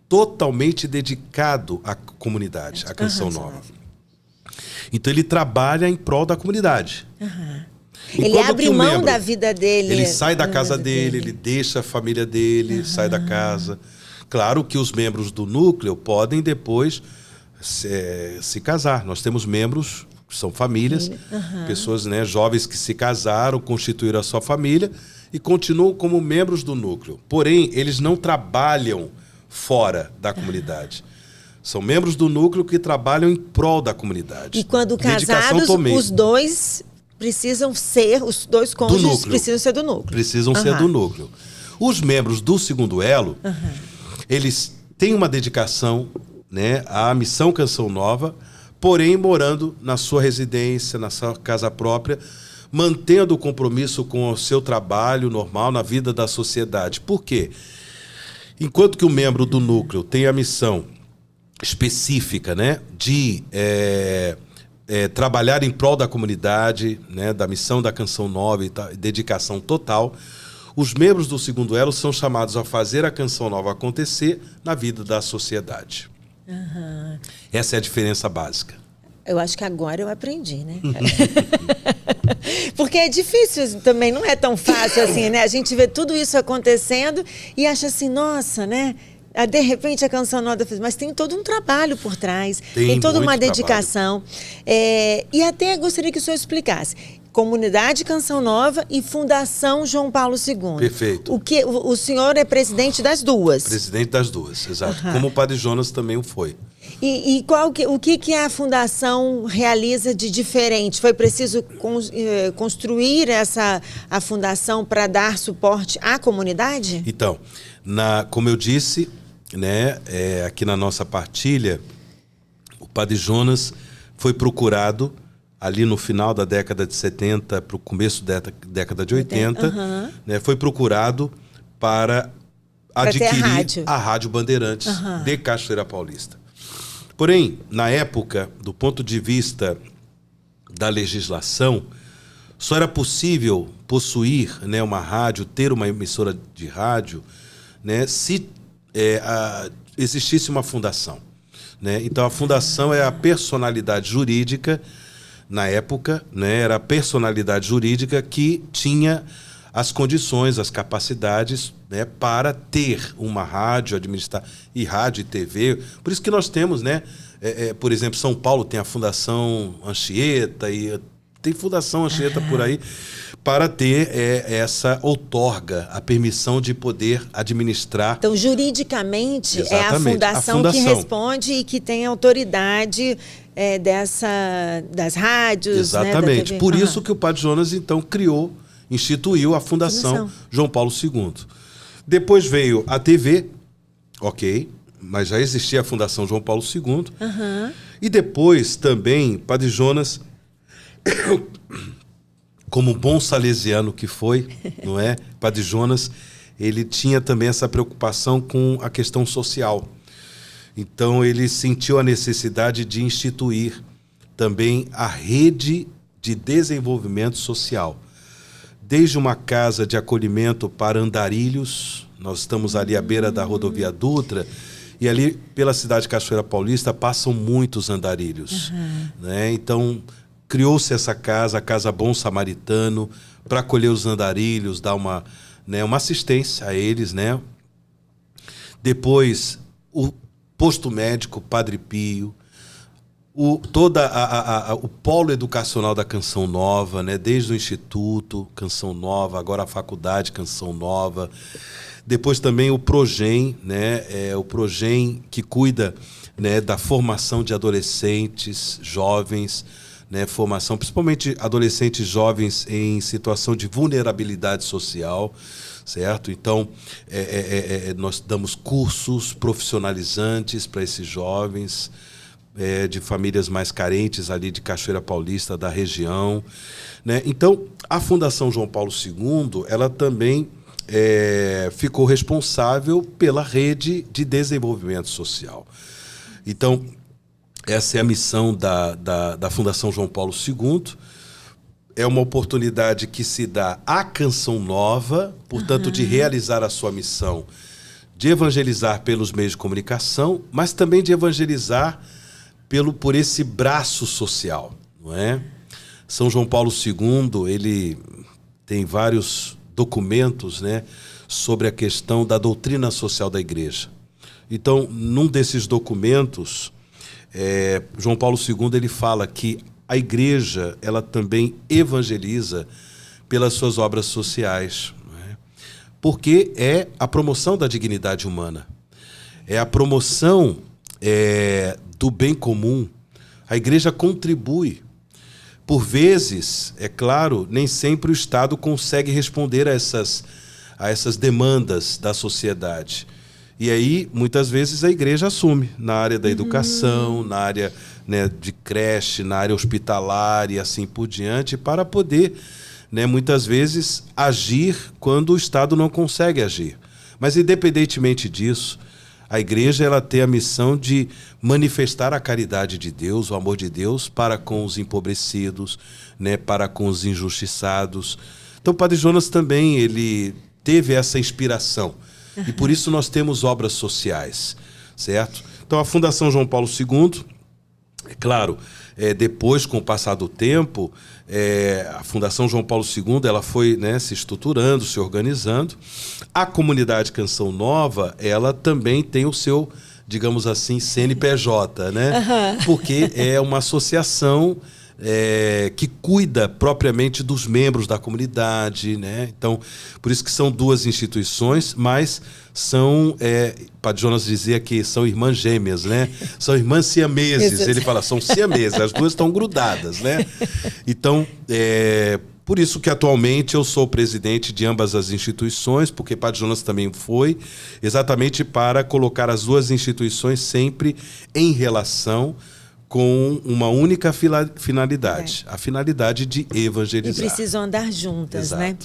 totalmente dedicado à comunidade, à Canção Nova. Então ele trabalha em prol da comunidade. Ele abre mão da vida dele. Ele sai da casa dele, ele deixa a família dele, sai da casa. Claro que os membros do núcleo podem depois se casar. Nós temos membros que são famílias, pessoas, né, jovens que se casaram, constituíram a sua família e continuam como membros do núcleo. Porém, eles não trabalham fora da comunidade. São membros do núcleo que trabalham em prol da comunidade. E quando casados, os dois cônjuges precisam ser do núcleo. Precisam ser do núcleo. Os membros do segundo elo, eles têm uma dedicação, né, à missão Canção Nova, porém morando na sua residência, na sua casa própria, mantendo o compromisso com o seu trabalho normal na vida da sociedade. Por quê? Enquanto que o membro do núcleo tem a missão específica, né, de trabalhar em prol da comunidade, né, da missão da Canção Nova e dedicação total, os membros do segundo elo são chamados a fazer a Canção Nova acontecer na vida da sociedade. Essa é a diferença básica. Eu acho que agora eu aprendi, né? Porque é difícil também, não é tão fácil assim, né? A gente vê tudo isso acontecendo e acha assim, nossa, né? De repente a Canção Nova fez, mas tem todo um trabalho por trás, tem toda uma dedicação. E até gostaria que o senhor explicasse. Comunidade Canção Nova e Fundação João Paulo II. Perfeito. O senhor é presidente das duas? Presidente das duas, exato. Como o Padre Jonas também o foi. E o que a Fundação realiza de diferente? Foi preciso construir a Fundação para dar suporte à comunidade? Então, como eu disse, né, aqui na nossa partilha, o Padre Jonas foi procurado ali no final da década de 70 para o começo da década de 80, né, foi procurado para adquirir a Rádio Bandeirantes de Cachoeira Paulista. Porém, na época, do ponto de vista da legislação, só era possível possuir, né, uma rádio, ter uma emissora de rádio, né, se existisse uma fundação. Né? Então, a fundação é a personalidade jurídica, na época, né, era a personalidade jurídica que tinha as condições, as capacidades, né, para ter uma rádio, administrar, e rádio e TV. Por isso que nós temos, né, por exemplo, São Paulo tem a Fundação Anchieta, e tem Fundação Anchieta por aí, para ter essa outorga, a permissão de poder administrar. Então, juridicamente, é a fundação que responde e que tem autoridade das rádios. Exatamente. Né, da TV. Por isso que o Padre Jonas, então, instituiu a Fundação João Paulo II. Depois veio a TV, ok, mas já existia a Fundação João Paulo II. E depois também, Padre Jonas, como bom salesiano que foi, não é? Padre Jonas, ele tinha também essa preocupação com a questão social. Então ele sentiu a necessidade de instituir também a rede de desenvolvimento social, desde uma casa de acolhimento para andarilhos. Nós estamos ali à beira da rodovia Dutra, e ali pela cidade de Cachoeira Paulista passam muitos andarilhos. Né? Então, criou-se essa casa, a Casa Bom Samaritano, para acolher os andarilhos, dar uma assistência a eles. Né? Depois, o posto médico Padre Pio, o polo educacional da Canção Nova, né? Desde o Instituto Canção Nova, agora a Faculdade Canção Nova. Depois também o Progem, né? O Progem que cuida, né, da formação de adolescentes, jovens, né? Formação, principalmente adolescentes jovens em situação de vulnerabilidade social, certo? Então, nós damos cursos profissionalizantes para esses jovens, de famílias mais carentes ali de Cachoeira Paulista, da região. Né? Então, a Fundação João Paulo II, ela também ficou responsável pela rede de desenvolvimento social. Então, essa é a missão da Fundação João Paulo II. É uma oportunidade que se dá à Canção Nova, portanto, de realizar a sua missão, de evangelizar pelos meios de comunicação, mas também de evangelizar por esse braço social, não é? São João Paulo II, ele tem vários documentos, né, sobre a questão da doutrina social da Igreja. Então, num desses documentos, João Paulo II ele fala que a Igreja ela também evangeliza pelas suas obras sociais, não é? Porque é a promoção da dignidade humana, é a promoção do bem comum. A Igreja contribui. Por vezes, é claro, nem sempre o Estado consegue responder a essas demandas da sociedade. E aí, muitas vezes, a Igreja assume na área da educação, na área, né, de creche, na área hospitalar e assim por diante, para poder, né, muitas vezes, agir quando o Estado não consegue agir. Mas, independentemente disso, a Igreja ela tem a missão de manifestar a caridade de Deus, o amor de Deus para com os empobrecidos, né, para com os injustiçados. Então, o Padre Jonas também ele teve essa inspiração. E por isso nós temos obras sociais, certo? Então, a Fundação João Paulo II, é claro, depois, com o passar do tempo, a Fundação João Paulo II ela foi, né, se estruturando, se organizando. A comunidade Canção Nova, ela também tem o seu, digamos assim, CNPJ, né? Porque é uma associação que cuida propriamente dos membros da comunidade, né? Então, por isso que são duas instituições, mas são, Padre Jonas dizia que são irmãs gêmeas, né? São irmãs siameses. Ele fala, são siameses, as duas estão grudadas, né? Então, por isso que atualmente eu sou presidente de ambas as instituições, porque Padre Jonas também foi, exatamente para colocar as duas instituições sempre em relação com uma única finalidade, a finalidade de evangelizar. E precisam andar juntas, Exato. Né?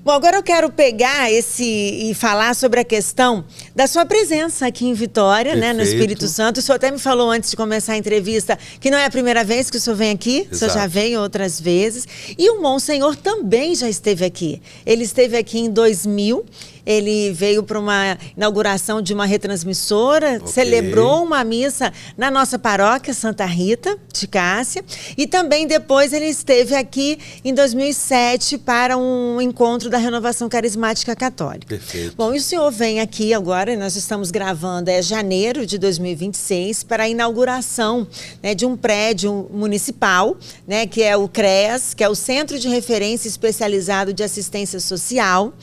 Bom, agora eu quero pegar e falar sobre a questão da sua presença aqui em Vitória, né, no Espírito Santo. O senhor até me falou antes de começar a entrevista que não é a primeira vez que o senhor vem aqui, o senhor já veio outras vezes. E o Monsenhor também já esteve aqui. Ele esteve aqui em 2000. Ele veio para uma inauguração de uma retransmissora, celebrou uma missa na nossa paróquia Santa Rita de Cássia, e também depois ele esteve aqui em 2007 para um encontro da Renovação Carismática Católica. Perfeito. Bom, e o senhor vem aqui agora, nós estamos gravando, janeiro de 2026, para a inauguração, né, de um prédio municipal, né, que é o CREAS, que é o Centro de Referência Especializado de Assistência Social.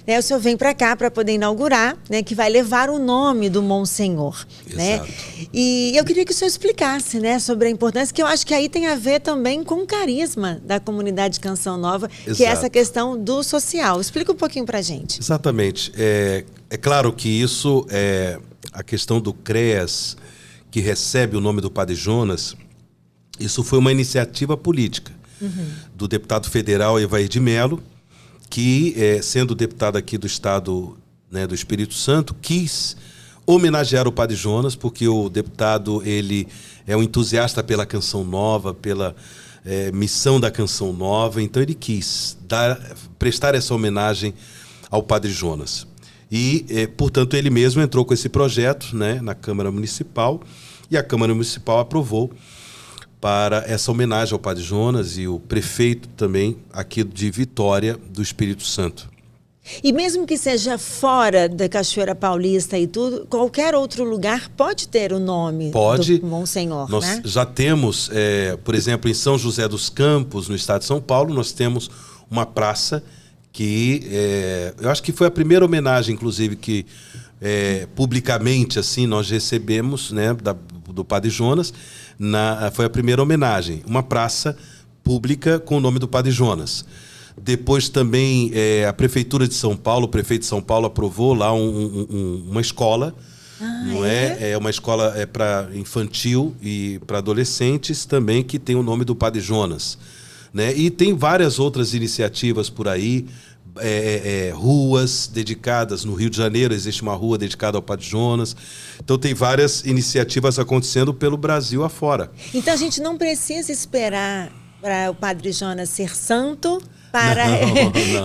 Né, o senhor vem para cá para poder inaugurar, né, que vai levar o nome do Monsenhor. Né? E eu queria que o senhor explicasse, né, sobre a importância, que eu acho que aí tem a ver também com o carisma da comunidade Canção Nova, que é essa questão do social. Explica um pouquinho para a gente. Exatamente. É claro que isso, a questão do CREAS, que recebe o nome do Padre Jonas, isso foi uma iniciativa política do deputado federal Evair de Mello, que, sendo deputado aqui do Estado, né, do Espírito Santo, quis homenagear o Padre Jonas, porque o deputado ele é um entusiasta pela Canção Nova, pela missão da Canção Nova, então ele quis prestar essa homenagem ao Padre Jonas. E, portanto, ele mesmo entrou com esse projeto, né, na Câmara Municipal, e a Câmara Municipal aprovou para essa homenagem ao Padre Jonas, e o prefeito também aqui de Vitória, do Espírito Santo. E mesmo que seja fora da Cachoeira Paulista e tudo, qualquer outro lugar pode ter o nome do Monsenhor, nós, né? Já temos, por exemplo, em São José dos Campos, no estado de São Paulo, nós temos uma praça que eu acho que foi a primeira homenagem, inclusive, que publicamente assim nós recebemos, né, do Padre Jonas. Foi a primeira homenagem, uma praça pública com o nome do Padre Jonas. Depois também a Prefeitura de São Paulo, o prefeito de São Paulo aprovou lá uma escola, é uma escola para infantil e para adolescentes também, que tem o nome do Padre Jonas, né? E tem várias outras iniciativas por aí, ruas dedicadas. No Rio de Janeiro existe uma rua dedicada ao Padre Jonas. Então tem várias iniciativas acontecendo pelo Brasil afora. Então a gente não precisa esperar para o Padre Jonas ser santo para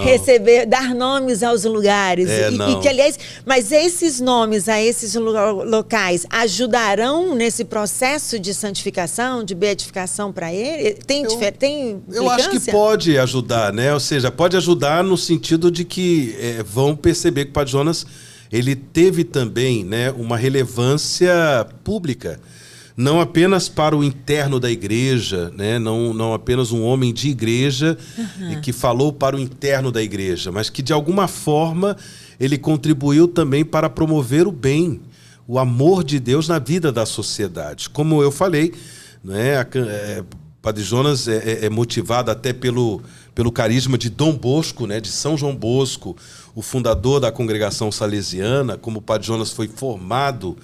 receber, dar nomes aos lugares. E que, aliás, mas esses nomes a esses locais ajudarão nesse processo de santificação, de beatificação para ele? Tem eu acho que pode ajudar, né? Ou seja, pode ajudar no sentido de que vão perceber que o Padre Jonas ele teve também, né, uma relevância pública. Não apenas para o interno da igreja, né? Não apenas um homem de igreja que falou para o interno da igreja, mas que de alguma forma ele contribuiu também para promover o bem, o amor de Deus na vida da sociedade. Como eu falei, né? Padre Jonas é motivado até pelo carisma de Dom Bosco, né? De São João Bosco, o fundador da congregação salesiana. Como o Padre Jonas foi formado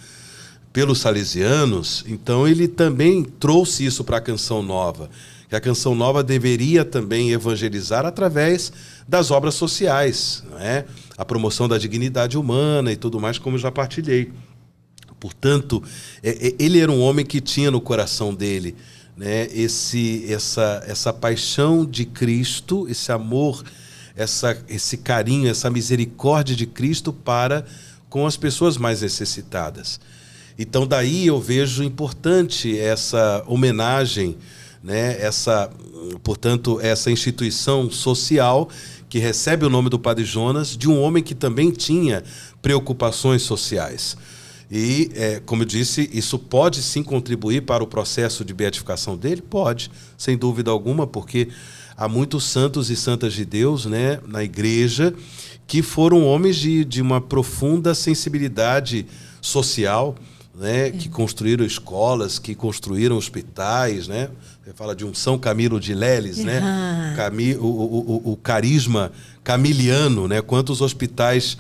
pelos salesianos, então ele também trouxe isso para a Canção Nova, que a Canção Nova deveria também evangelizar através das obras sociais, não é? A promoção da dignidade humana e tudo mais, como eu já partilhei. Portanto, ele era um homem que tinha no coração dele, né, essa paixão de Cristo, esse amor, esse carinho, essa misericórdia de Cristo para com as pessoas mais necessitadas. Então, daí eu vejo importante essa homenagem, né? Portanto, essa instituição social que recebe o nome do Padre Jonas, de um homem que também tinha preocupações sociais. E, como eu disse, isso pode sim contribuir para o processo de beatificação dele? Pode, sem dúvida alguma, porque há muitos santos e santas de Deus, né, na igreja, que foram homens de uma profunda sensibilidade social, né, que construíram escolas, que construíram hospitais, né? Você fala de um São Camilo de Leles, né? O carisma camiliano, né? Quantos hospitais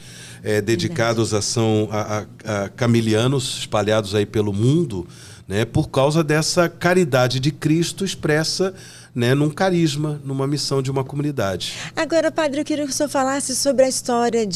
dedicados a camilianos espalhados aí pelo mundo, né? Por causa dessa caridade de Cristo expressa, né, num carisma, numa missão de uma comunidade. Agora, padre, eu queria que o senhor falasse sobre a história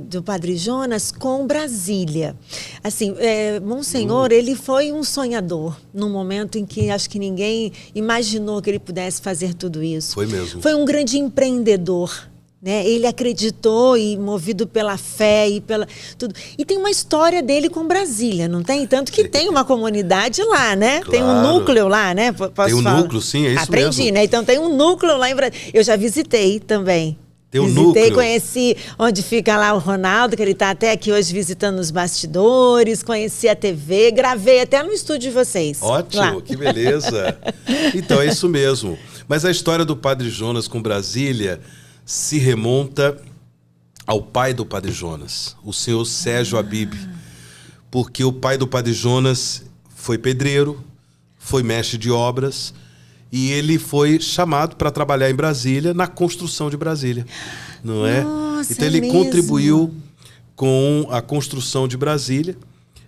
do Padre Jonas com Brasília. Assim, Monsenhor, ele foi um sonhador num momento em que acho que ninguém imaginou que ele pudesse fazer tudo isso. Foi mesmo. Foi um grande empreendedor. Né? Ele acreditou e movido pela fé e pela tudo. E tem uma história dele com Brasília, não tem? Tanto que tem uma comunidade lá, né? Claro. Tem um núcleo lá, né? Posso tem um falar? Núcleo, sim, é isso Aprendi, mesmo. Né? Então tem um núcleo lá em Brasília. Eu já visitei também. Tem um Visitei, núcleo. Conheci onde fica lá o Ronaldo, que ele está até aqui hoje visitando os bastidores, conheci a TV, gravei até no estúdio de vocês. Ótimo, lá. Que beleza. Então, é isso mesmo. Mas a história do Padre Jonas com Brasília se remonta ao pai do Padre Jonas, o senhor Sérgio Habib, porque o pai do Padre Jonas foi pedreiro, foi mestre de obras, e ele foi chamado para trabalhar em Brasília, na construção de Brasília, não é? Nossa, então ele mesmo? contribuiu com a construção de Brasília,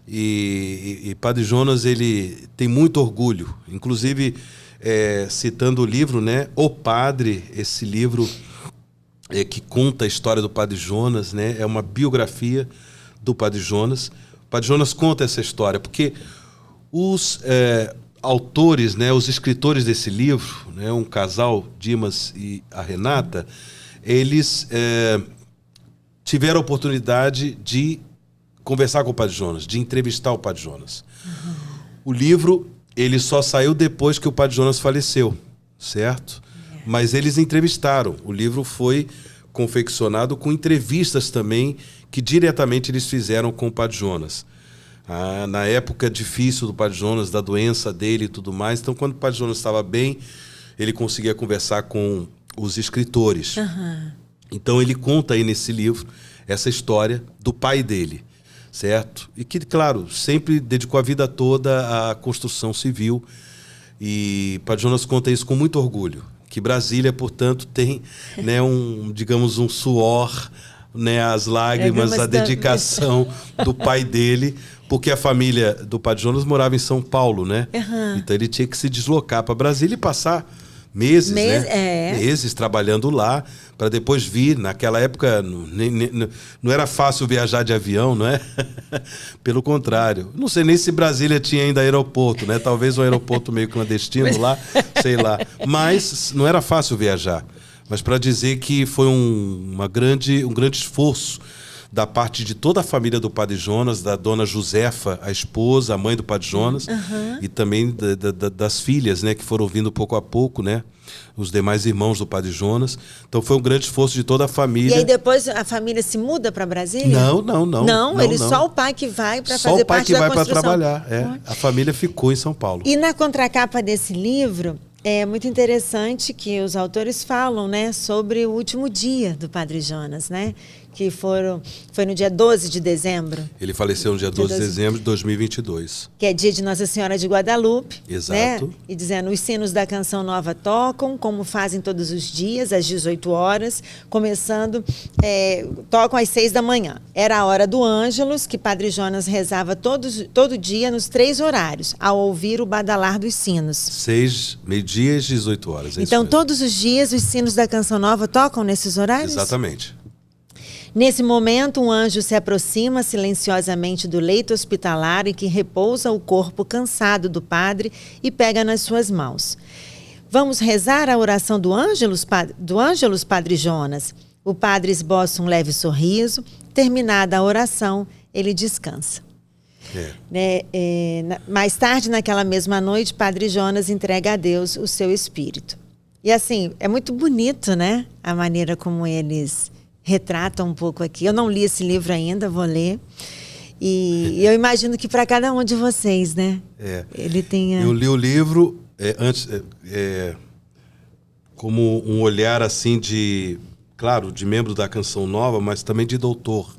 e Padre Jonas, ele tem muito orgulho, inclusive citando o livro, né, O Padre, esse livro que conta a história do Padre Jonas, né? É uma biografia do Padre Jonas. O Padre Jonas conta essa história, porque autores, né, os escritores desse livro, né, um casal, Dimas e a Renata, eles tiveram a oportunidade de conversar com o Padre Jonas, de entrevistar o Padre Jonas. O livro, ele só saiu depois que o Padre Jonas faleceu, certo? Mas eles entrevistaram. O livro foi confeccionado com entrevistas também que diretamente eles fizeram com o Padre Jonas. Na época difícil do Padre Jonas, da doença dele e tudo mais. Então, quando o Padre Jonas estava bem, ele conseguia conversar com os escritores. Então, ele conta aí nesse livro essa história do pai dele, certo? E que, claro, sempre dedicou a vida toda à construção civil. E o Padre Jonas conta isso com muito orgulho. Que Brasília, portanto, tem, né, digamos, um suor, né, as lágrimas, a dedicação do pai dele, porque a família do Padre Jonas morava em São Paulo, né? Então ele tinha que se deslocar para Brasília e passar meses, né? Meses trabalhando lá, para depois vir. Naquela época não era fácil viajar de avião, não é? Pelo contrário. Não sei nem se Brasília tinha ainda aeroporto, né? Talvez um aeroporto meio clandestino lá, sei lá. Mas não era fácil viajar. Mas para dizer que foi um grande esforço da parte de toda a família do Padre Jonas, da dona Josefa, a esposa, a mãe do Padre Jonas, e também das filhas, né, que foram vindo pouco a pouco, né, os demais irmãos do Padre Jonas. Então foi um grande esforço de toda a família. E aí depois a família se muda para Brasília? Não, só o pai que vai para fazer parte da construção. Só o pai que vai para trabalhar. A família ficou em São Paulo. E na contracapa desse livro, é muito interessante que os autores falam, né, sobre o último dia do Padre Jonas, né? Que foi no dia 12 de dezembro. Ele faleceu no dia 12 de dezembro de 2022. Que é dia de Nossa Senhora de Guadalupe. Exato. Né? E dizendo, os sinos da Canção Nova tocam, como fazem todos os dias, às 18 horas, começando, tocam às 6 da manhã. Era a hora do Ângelus, que Padre Jonas rezava todo dia nos 3 horários, ao ouvir o badalar dos sinos. 6, meio-dia e 18 horas. Então, todos os dias, os sinos da Canção Nova tocam nesses horários? Exatamente. Nesse momento, um anjo se aproxima silenciosamente do leito hospitalar em que repousa o corpo cansado do padre e pega nas suas mãos. Vamos rezar a oração do Ângelus, Padre Jonas. O padre esboça um leve sorriso. Terminada a oração, ele descansa. Mais tarde, naquela mesma noite, Padre Jonas entrega a Deus o seu espírito. E assim, é muito bonito, né? A maneira como eles retratam um pouco aqui. Eu não li esse livro ainda, vou ler. E eu imagino que para cada um de vocês, né? Ele tenha... Eu li o livro como um olhar assim de, claro, de membro da Canção Nova, mas também de doutor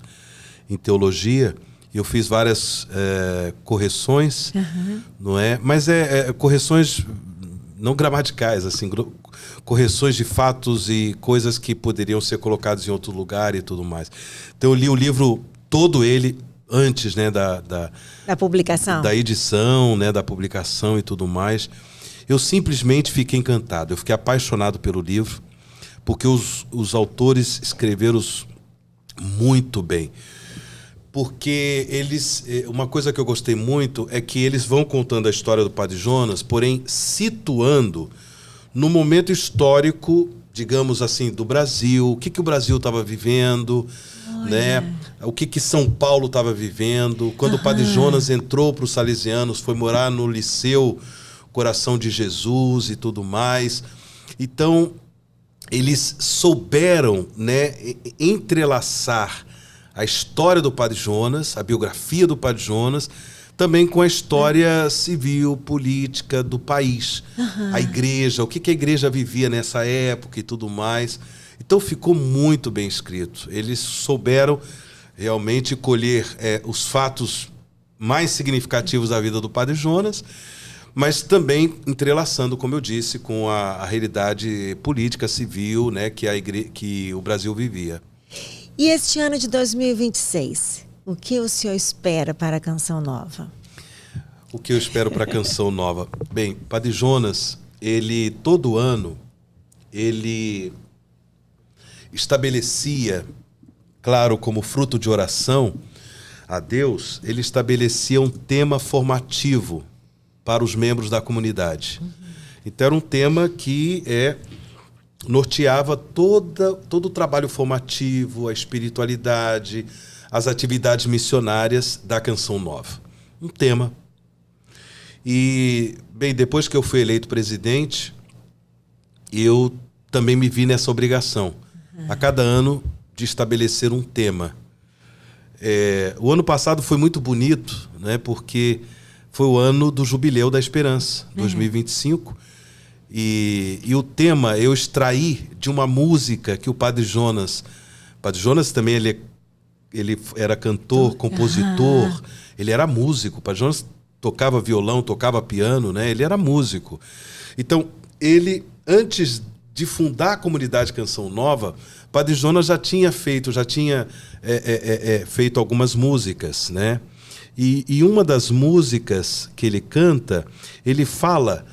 em teologia. Eu fiz várias correções, não é? Mas correções não gramaticais, assim, correções de fatos e coisas que poderiam ser colocadas em outro lugar e tudo mais. Então eu li o livro todo ele antes, né, da publicação, da edição, né, da publicação e tudo mais. Eu simplesmente fiquei encantado, eu fiquei apaixonado pelo livro, porque os autores escreveram muito bem. Porque uma coisa que eu gostei muito é que eles vão contando a história do Padre Jonas, porém situando no momento histórico, digamos assim, do Brasil, o que o Brasil estava vivendo, né? O que São Paulo estava vivendo. Quando o Padre Jonas entrou para os Salesianos, foi morar no Liceu Coração de Jesus e tudo mais. Então, eles souberam, né, entrelaçar a história do Padre Jonas, a biografia do Padre Jonas, também com a história civil, política do país. A igreja, o que a igreja vivia nessa época e tudo mais. Então ficou muito bem escrito. Eles souberam realmente colher os fatos mais significativos da vida do Padre Jonas, mas também entrelaçando, como eu disse, com a realidade política, civil, né, que o Brasil vivia. E este ano de 2026, o que o senhor espera para a Canção Nova? O que eu espero para a Canção Nova? Bem, Padre Jonas, todo ano, ele estabelecia, claro, como fruto de oração a Deus, ele estabelecia um tema formativo para os membros da comunidade. Então era um tema que norteava todo o trabalho formativo, a espiritualidade, as atividades missionárias da Canção Nova. Um tema. E, bem, depois que eu fui eleito presidente, eu também me vi nessa obrigação, a cada ano, de estabelecer um tema. O ano passado foi muito bonito, né, porque foi o ano do Jubileu da Esperança, 2025, e o tema eu extraí de uma música que o Padre Jonas também ele era cantor, compositor, ele era músico. O Padre Jonas tocava violão, tocava piano, né? Ele era músico. Então, ele, antes de fundar a comunidade Canção Nova, o Padre Jonas já tinha feito algumas músicas, né? E uma das músicas que ele canta, ele fala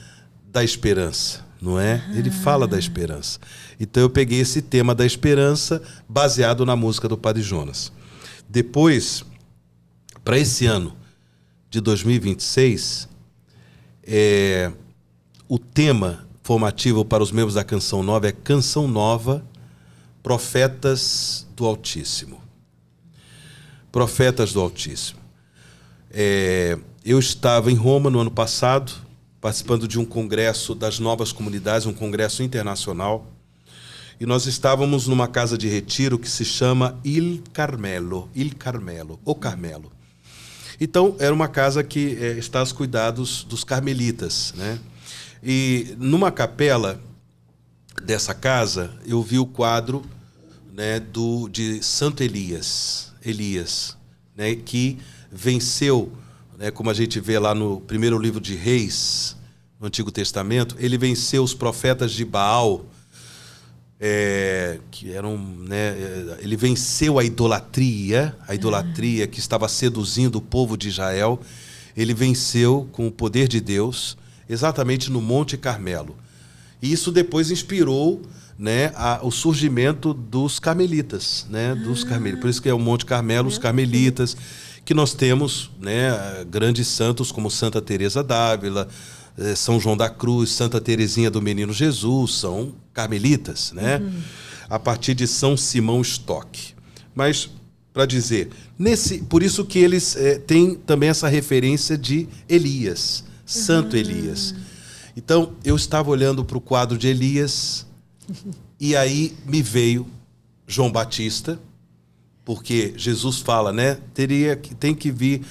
da esperança, não é? Ele fala da esperança. Então eu peguei esse tema da esperança baseado na música do Padre Jonas. Depois, para esse ano de 2026, o tema formativo para os membros da Canção Nova é Canção Nova, Profetas do Altíssimo. Profetas do Altíssimo. Eu estava em Roma no ano passado, participando de um congresso das novas comunidades, um congresso internacional, e nós estávamos numa casa de retiro que se chama Il Carmelo, o Carmelo. Então, era uma casa que está aos cuidados dos carmelitas, né? E numa capela dessa casa, eu vi o quadro, né, de Santo Elias, né, que venceu, né, como a gente vê lá no primeiro livro de Reis, no Antigo Testamento, ele venceu os profetas de Baal, que eram, né, ele venceu a idolatria que estava seduzindo o povo de Israel. Ele venceu com o poder de Deus, exatamente no Monte Carmelo. E isso depois inspirou, né, o surgimento dos carmelitas, né, Por isso que é o Monte Carmelo, os carmelitas, que nós temos, né, grandes santos como Santa Teresa d'Ávila, São João da Cruz, Santa Teresinha do Menino Jesus, são carmelitas, né? A partir de São Simão Stock. Mas, para dizer, por isso que eles têm também essa referência de Elias, Santo Elias. Então, eu estava olhando para o quadro de Elias e aí me veio João Batista, porque Jesus fala, né? Tem que vir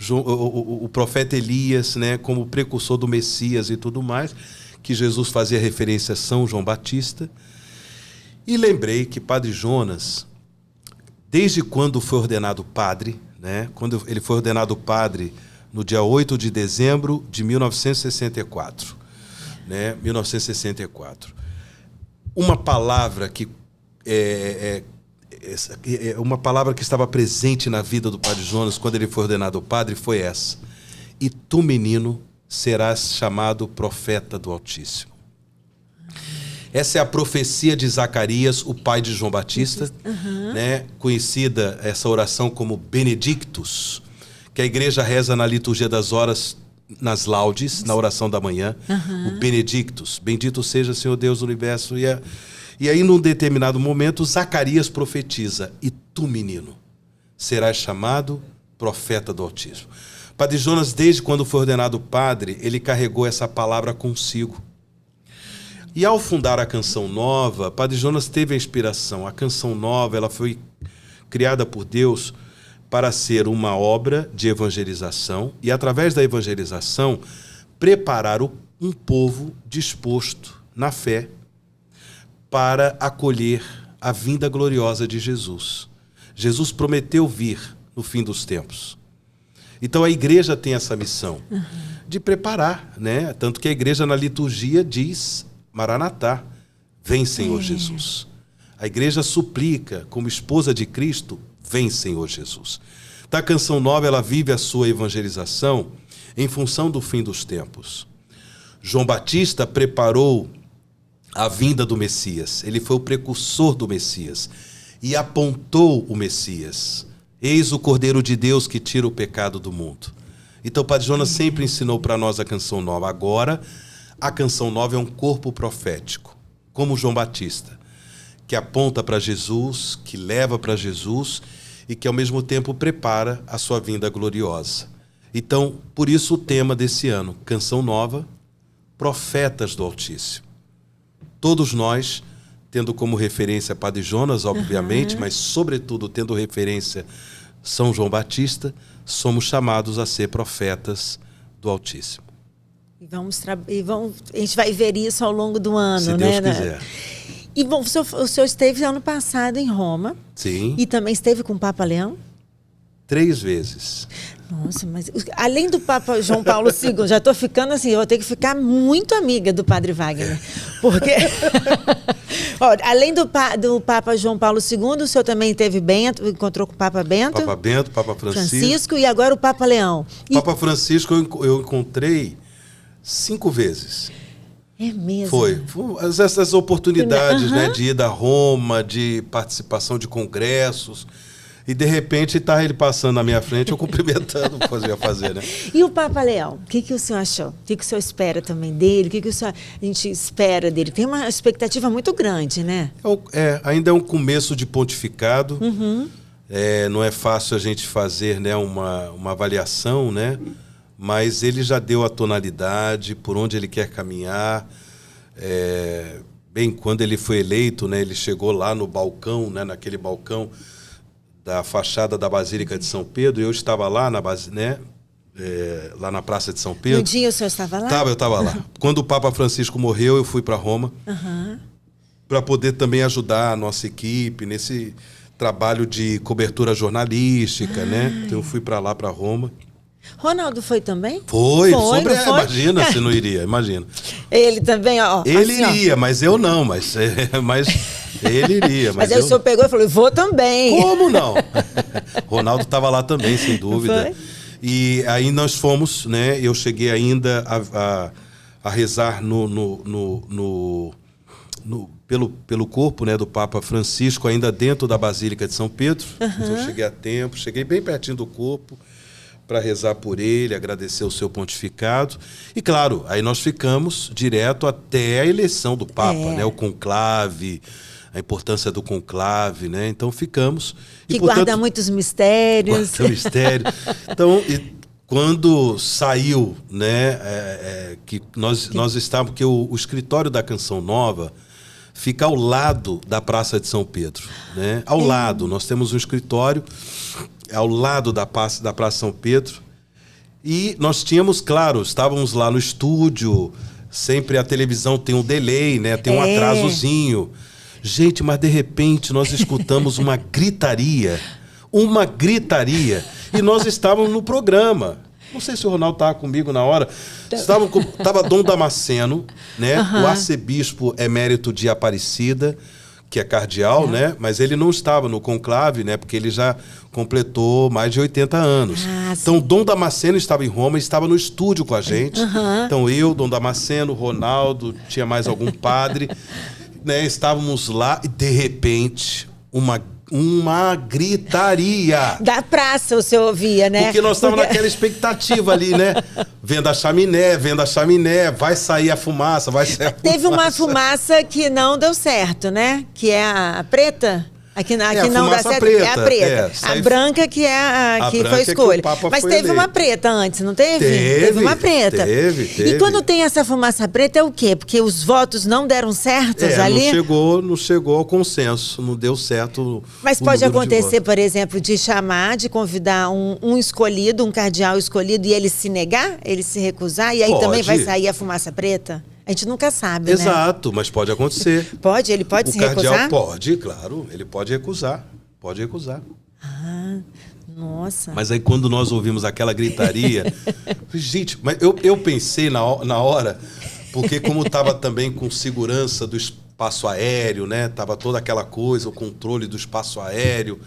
o profeta Elias, né, como precursor do Messias e tudo mais, que Jesus fazia referência a São João Batista. E lembrei que Padre Jonas, desde quando foi ordenado padre, né, quando ele foi ordenado padre no dia 8 de dezembro de 1964, né, 1964. Uma palavra que uma palavra que estava presente na vida do Padre Jonas quando ele foi ordenado padre foi essa: e tu, menino, serás chamado profeta do Altíssimo. Essa é a profecia de Zacarias, o pai de João Batista, né? Conhecida essa oração como Benedictus, que a igreja reza na liturgia das horas, nas laudes, na oração da manhã, o Benedictus, bendito seja Senhor Deus do universo. E aí, num determinado momento, Zacarias profetiza: e tu, menino, serás chamado profeta do Altíssimo. Padre Jonas, desde quando foi ordenado padre, ele carregou essa palavra consigo. E ao fundar a Canção Nova, Padre Jonas teve a inspiração. A Canção Nova, ela foi criada por Deus para ser uma obra de evangelização e, através da evangelização, preparar um povo disposto na fé para acolher a vinda gloriosa de Jesus. Jesus prometeu vir no fim dos tempos. Então a igreja tem essa missão de preparar, né? Tanto que a igreja na liturgia diz: Maranatá, vem Senhor Jesus. A igreja suplica, como esposa de Cristo, vem Senhor Jesus. Então a Canção Nova, ela vive a sua evangelização em função do fim dos tempos. João Batista preparou a vinda do Messias. Ele foi o precursor do Messias e apontou o Messias. Eis o Cordeiro de Deus que tira o pecado do mundo. Então o Padre Jonas sempre ensinou para nós a canção nova. Agora, a canção nova é um corpo profético, como João Batista, que aponta para Jesus, que leva para Jesus e que ao mesmo tempo prepara a sua vinda gloriosa. Então, por isso o tema desse ano, Canção Nova, Profetas do Altíssimo. Todos nós, tendo como referência Padre Jonas, obviamente, mas sobretudo tendo referência São João Batista, somos chamados a ser profetas do Altíssimo. A gente vai ver isso ao longo do ano, se né? Deus quiser. E bom, o senhor esteve ano passado em Roma. Sim. E também esteve com o Papa Leão? 3 vezes. Nossa, mas além do Papa João Paulo II, já estou ficando assim, eu vou ter que ficar muito amiga do Padre Wagner. Porque, ó, além do Papa João Paulo II, o senhor também teve Bento, encontrou com o Papa Bento? Papa Bento, Papa Francisco. E agora o Papa Leão. Papa Francisco eu encontrei 5 vezes. É mesmo? Foi essas oportunidades, né, de ir a Roma, de participação de congressos. E, de repente, está ele passando na minha frente, eu cumprimentando, fazia fazer, né? E o Papa Leão? O que o senhor achou? O que o senhor espera também dele? O que a gente espera dele? Tem uma expectativa muito grande, né? Ainda é um começo de pontificado. Não é fácil a gente fazer, né, uma avaliação, né? Mas ele já deu a tonalidade, por onde ele quer caminhar. Bem, quando ele foi eleito, né, ele chegou lá no balcão, né, naquele balcão da fachada da Basílica de São Pedro, e eu estava lá lá na Praça de São Pedro. No dia o senhor estava lá? Eu estava lá. Quando o Papa Francisco morreu, eu fui para Roma para poder também ajudar a nossa equipe nesse trabalho de cobertura jornalística, né? Então eu fui para lá, para Roma. Ronaldo foi também? Foi. Imagina se não iria, imagina. Ele também, ó. Ele assim, iria, mas eu não, mas ele iria. Mas aí o senhor pegou e falou, vou também. Como não? Ronaldo estava lá também, sem dúvida. Foi? E aí nós fomos, né? Eu cheguei ainda a rezar pelo corpo, né, do Papa Francisco, ainda dentro da Basílica de São Pedro. Então eu cheguei a tempo, cheguei bem pertinho do corpo para rezar por ele, agradecer o seu pontificado. E claro, aí nós ficamos direto até a eleição do Papa, né, o conclave, a importância do conclave, né? Então ficamos. Que guarda muitos mistérios. Guarda mistério. Então, quando saiu, né, que nós estávamos, porque o escritório da Canção Nova fica ao lado da Praça de São Pedro, né? Ao lado, nós temos um escritório ao lado da Praça de São Pedro. E nós tínhamos, claro, estávamos lá no estúdio, sempre a televisão tem um delay, né? Tem um atrasozinho. Gente, mas de repente nós escutamos uma gritaria, e nós estávamos no programa. Não sei se o Ronaldo estava comigo na hora. Estava Dom Damasceno, né? O arcebispo emérito de Aparecida, que é cardeal, né? Mas ele não estava no conclave, né? Porque ele já completou mais de 80 anos. Então, Dom Damasceno estava em Roma e estava no estúdio com a gente. Então, eu, Dom Damasceno, Ronaldo, tinha mais algum padre, né? Estávamos lá e, de repente, uma gritaria. Da praça o senhor ouvia, né? Porque nós estávamos naquela expectativa ali, né? Vendo a chaminé, vai sair a fumaça, vai sair a fumaça. Teve uma fumaça que não deu certo, né? Que é a preta. Aqui não dá certo, preta, é a preta. A branca que é a que foi a escolha. Mas teve uma preta antes, não teve? Teve uma preta. Teve. E quando tem essa fumaça preta é o quê? Porque os votos não deram certos ali? Não chegou ao consenso, não deu certo. Mas pode acontecer, por exemplo, de convidar um escolhido, um cardeal escolhido, e ele se negar, ele se recusar, e aí também vai sair a fumaça preta? A gente nunca sabe, né? Exato, mas pode acontecer. Ele pode se recusar? O cardeal pode, claro, ele pode recusar. Nossa. Mas aí quando nós ouvimos aquela gritaria, gente, mas eu pensei na hora, porque como estava também com segurança do espaço aéreo, né? Tava toda aquela coisa, o controle do espaço aéreo.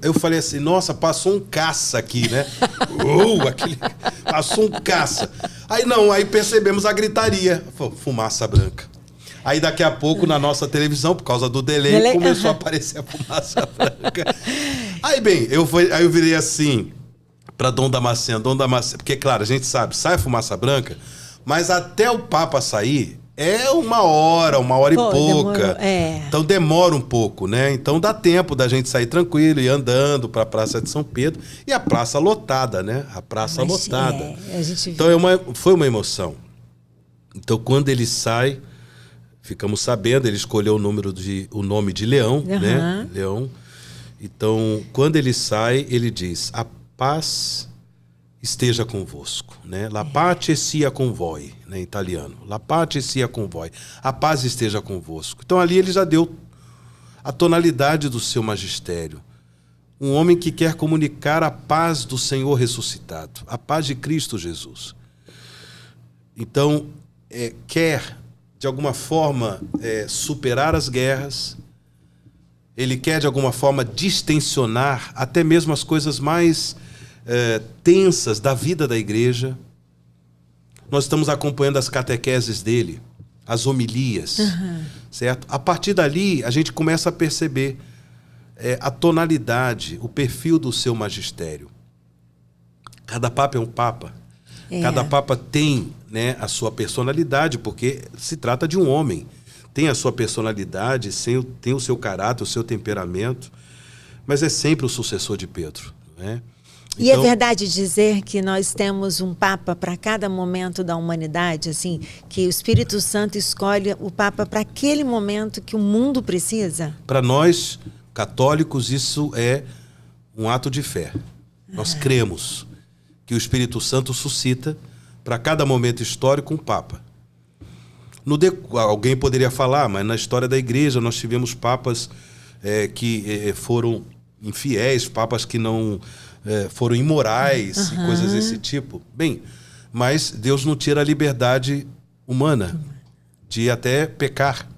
Eu falei assim, nossa, passou um caça aqui, né? Passou um caça. Aí percebemos a gritaria. Fumaça branca. Aí daqui a pouco na nossa televisão, por causa do delay, começou a aparecer a fumaça branca. Aí bem, eu virei assim para Dom Damasceno. Porque, claro, a gente sabe, sai a fumaça branca, mas até o Papa sair é uma hora e pouca. Então demora um pouco, né? Então dá tempo da gente sair tranquilo e ir andando para a Praça de São Pedro. E a praça lotada, né? A praça lotada. Então foi uma emoção. Então quando ele sai, ficamos sabendo, ele escolheu o nome de Leão, né? Leão. Então, quando ele sai, ele diz: a paz esteja convosco, né? La pace sia con voi, né, em italiano. La pace sia con voi. A paz esteja convosco. Então ali ele já deu a tonalidade do seu magistério. Um homem que quer comunicar a paz do Senhor ressuscitado, a paz de Cristo Jesus. Então, quer, de alguma forma, superar as guerras. Ele quer, de alguma forma, distensionar até mesmo as coisas mais tensas da vida da igreja. Nós estamos acompanhando as catequeses dele, as homilias, certo? A partir dali, a gente começa a perceber a tonalidade, o perfil do seu magistério. Cada papa é um papa. Cada papa tem, né, a sua personalidade, porque se trata de um homem. Tem a sua personalidade, tem o seu caráter, o seu temperamento, mas é sempre o sucessor de Pedro, né? E então, é verdade dizer que nós temos um Papa para cada momento da humanidade, assim, que o Espírito Santo escolhe o Papa para aquele momento que o mundo precisa? Para nós, católicos, isso é um ato de fé. Nós cremos que o Espírito Santo suscita para cada momento histórico um Papa. Alguém poderia falar, mas na história da igreja nós tivemos papas que foram infiéis, papas que não foram imorais e coisas desse tipo. Bem, mas Deus não tira a liberdade humana de até pecar.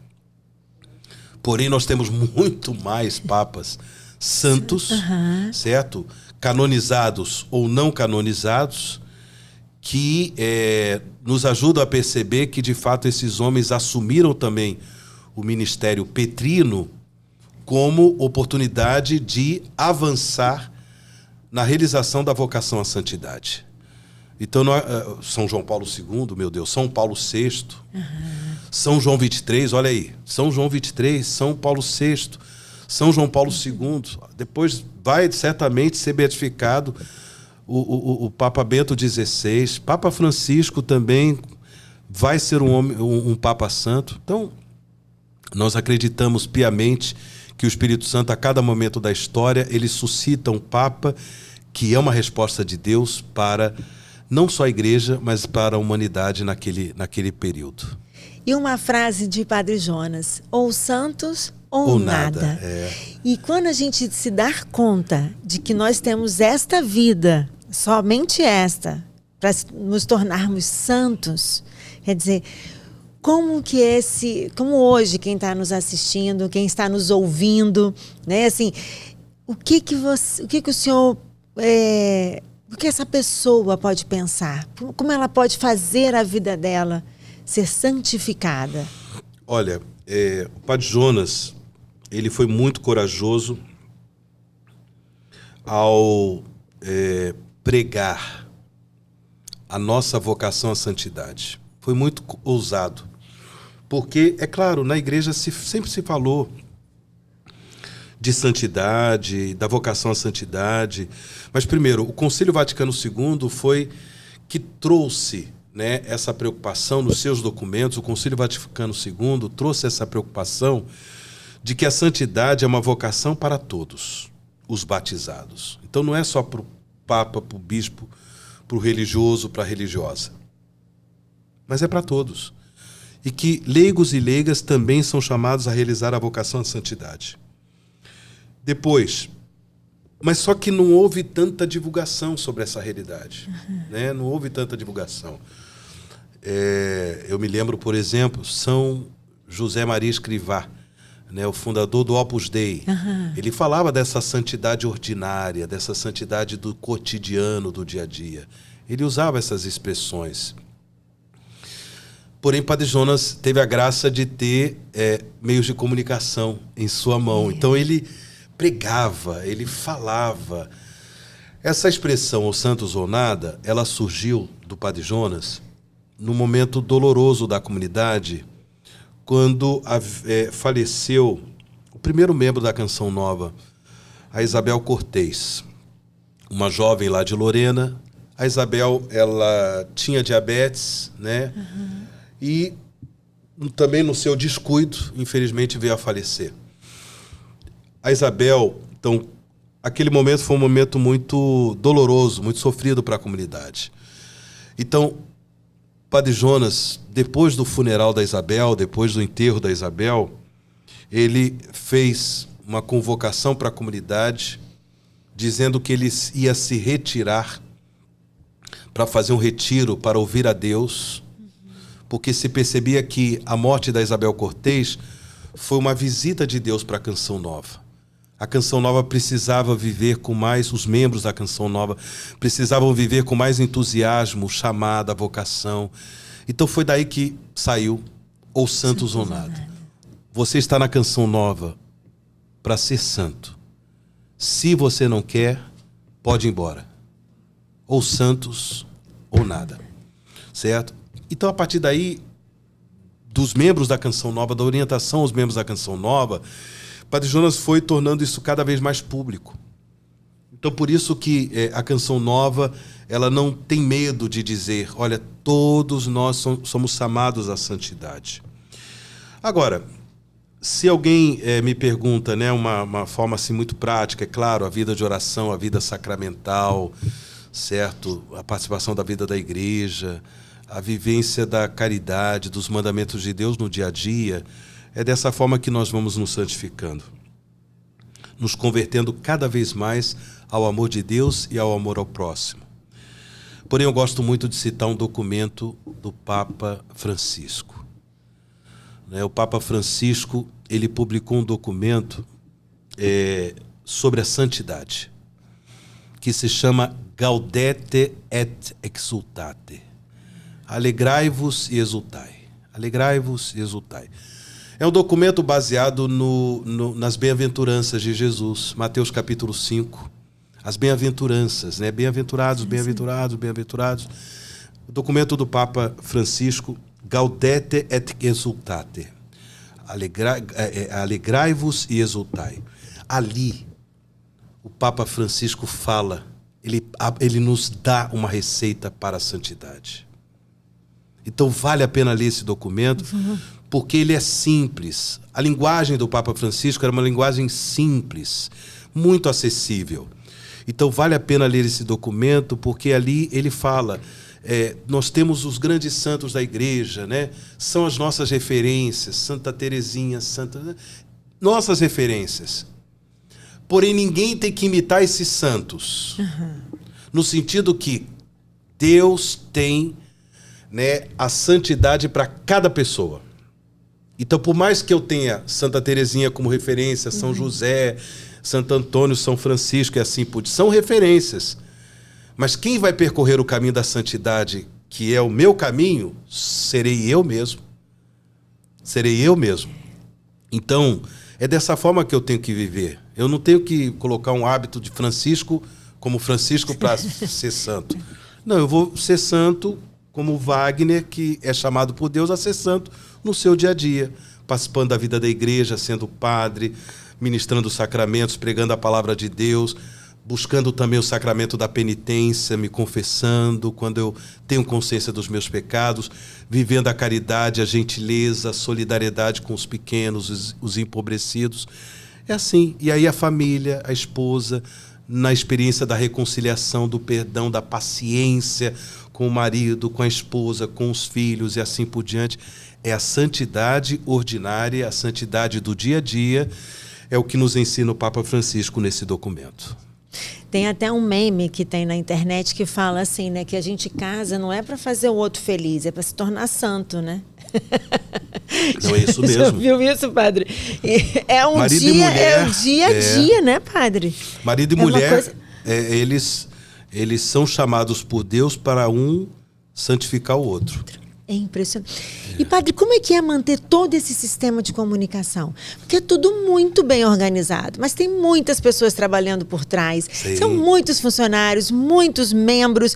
Porém, nós temos muito mais papas santos, certo? Canonizados ou não canonizados, que nos ajudam a perceber que, de fato, esses homens assumiram também o ministério petrino como oportunidade de avançar na realização da vocação à santidade. Então, São João Paulo II, meu Deus, São Paulo VI, São João XXIII, olha aí, São João XXIII, São Paulo VI, São João Paulo II, depois vai certamente ser beatificado o Papa Bento XVI, Papa Francisco também vai ser um Papa Santo. Então, nós acreditamos piamente que o Espírito Santo, a cada momento da história, ele suscita um Papa que é uma resposta de Deus para não só a igreja, mas para a humanidade naquele período. E uma frase de Padre Jonas: ou santos ou nada. E quando a gente se dá conta de que nós temos esta vida, somente esta, para nos tornarmos santos, quer dizer, como hoje quem está nos assistindo, quem está nos ouvindo, né, assim, o que o senhor, o que essa pessoa pode pensar? Como ela pode fazer a vida dela ser santificada? Olha, o Padre Jonas, ele foi muito corajoso ao pregar a nossa vocação à santidade. Foi muito ousado. Porque, é claro, na igreja sempre se falou de santidade, da vocação à santidade. Mas, primeiro, o Concílio Vaticano II foi que trouxe, né, essa preocupação nos seus documentos. O Concílio Vaticano II trouxe essa preocupação de que a santidade é uma vocação para todos os batizados. Então, não é só para o Papa, para o Bispo, para o religioso, para a religiosa. Mas é para todos. E que leigos e leigas também são chamados a realizar a vocação à santidade. Depois, mas só que não houve tanta divulgação sobre essa realidade. Né? Não houve tanta divulgação. Eu me lembro, por exemplo, São José Maria Escrivá, né, o fundador do Opus Dei. Ele falava dessa santidade ordinária, dessa santidade do cotidiano, do dia a dia. Ele usava essas expressões. Porém, Padre Jonas teve a graça de ter meios de comunicação em sua mão. Então, ele pregava, ele falava. Essa expressão, ou santos ou nada, ela surgiu do Padre Jonas num momento doloroso da comunidade, quando faleceu o primeiro membro da Canção Nova, a Isabel Cortez, uma jovem lá de Lorena. A Isabel, ela tinha diabetes, né? E também no seu descuido, infelizmente, veio a falecer. A Isabel, então, aquele momento foi um momento muito doloroso, muito sofrido para a comunidade. Então, Padre Jonas, depois do funeral da Isabel, depois do enterro da Isabel, ele fez uma convocação para a comunidade, dizendo que ele ia se retirar para fazer um retiro, para ouvir a Deus, porque se percebia que a morte da Isabel Cortez foi uma visita de Deus para a Canção Nova. A Canção Nova precisava viver com mais, os membros da Canção Nova precisavam viver com mais entusiasmo, chamada, vocação. Então foi daí que saiu ou santos ou nada. Você está na Canção Nova para ser santo. Se você não quer, pode ir embora. Ou santos ou nada. Certo? Então, a partir daí, dos membros da Canção Nova, da orientação aos membros da Canção Nova, Padre Jonas foi tornando isso cada vez mais público. Então, por isso que a Canção Nova, ela não tem medo de dizer, olha, todos nós somos chamados à santidade. Agora, se alguém me pergunta, né, uma forma assim muito prática, é claro, a vida de oração, a vida sacramental, certo? A participação da vida da igreja, a vivência da caridade, dos mandamentos de Deus no dia a dia, é dessa forma que nós vamos nos santificando, nos convertendo cada vez mais ao amor de Deus e ao amor ao próximo. Porém, eu gosto muito de citar um documento do Papa Francisco. O Papa Francisco, ele publicou um documento sobre a santidade, que se chama Gaudete et Exultate. Alegrai-vos e exultai. Alegrai-vos e exultai. É um documento baseado nas bem-aventuranças de Jesus, Mateus capítulo 5. As bem-aventuranças, né? Bem-aventurados, bem-aventurados, bem-aventurados. O documento do Papa Francisco, Gaudete et exultate. Alegrai-vos e exultai. Ali, o Papa Francisco fala, ele nos dá uma receita para a santidade. Então, vale a pena ler esse documento, porque ele é simples. A linguagem do Papa Francisco era uma linguagem simples, muito acessível. Então, vale a pena ler esse documento, porque ali ele fala, nós temos os grandes santos da igreja, né? São as nossas referências, Santa Teresinha, nossas referências. Porém, ninguém tem que imitar esses santos. No sentido que Deus tem, né, a santidade para cada pessoa. Então, por mais que eu tenha Santa Teresinha como referência, São José, Santo Antônio, São Francisco e assim por diante, são referências. Mas quem vai percorrer o caminho da santidade, que é o meu caminho, serei eu mesmo. Serei eu mesmo. Então, é dessa forma que eu tenho que viver. Eu não tenho que colocar um hábito de Francisco como Francisco para ser santo. Não, eu vou ser santo como Wagner, que é chamado por Deus a ser santo no seu dia a dia, participando da vida da igreja, sendo padre, ministrando os sacramentos, pregando a palavra de Deus, buscando também o sacramento da penitência, me confessando quando eu tenho consciência dos meus pecados, vivendo a caridade, a gentileza, a solidariedade com os pequenos, os empobrecidos. É assim. E aí a família, a esposa, na experiência da reconciliação, do perdão, da paciência com o marido, com a esposa, com os filhos e assim por diante. É a santidade ordinária, a santidade do dia a dia, é o que nos ensina o Papa Francisco nesse documento. Tem até um meme que tem na internet que fala assim, né, que a gente casa não é para fazer o outro feliz, é para se tornar santo, né? Não, é isso mesmo. Já viu isso, padre? É um marido dia, e mulher, é o dia a dia, né, padre? Marido e mulher, eles são chamados por Deus para um santificar o outro. É impressionante. E, padre, como é que é manter todo esse sistema de comunicação? Porque é tudo muito bem organizado, mas tem muitas pessoas trabalhando por trás. Sim. São muitos funcionários, muitos membros.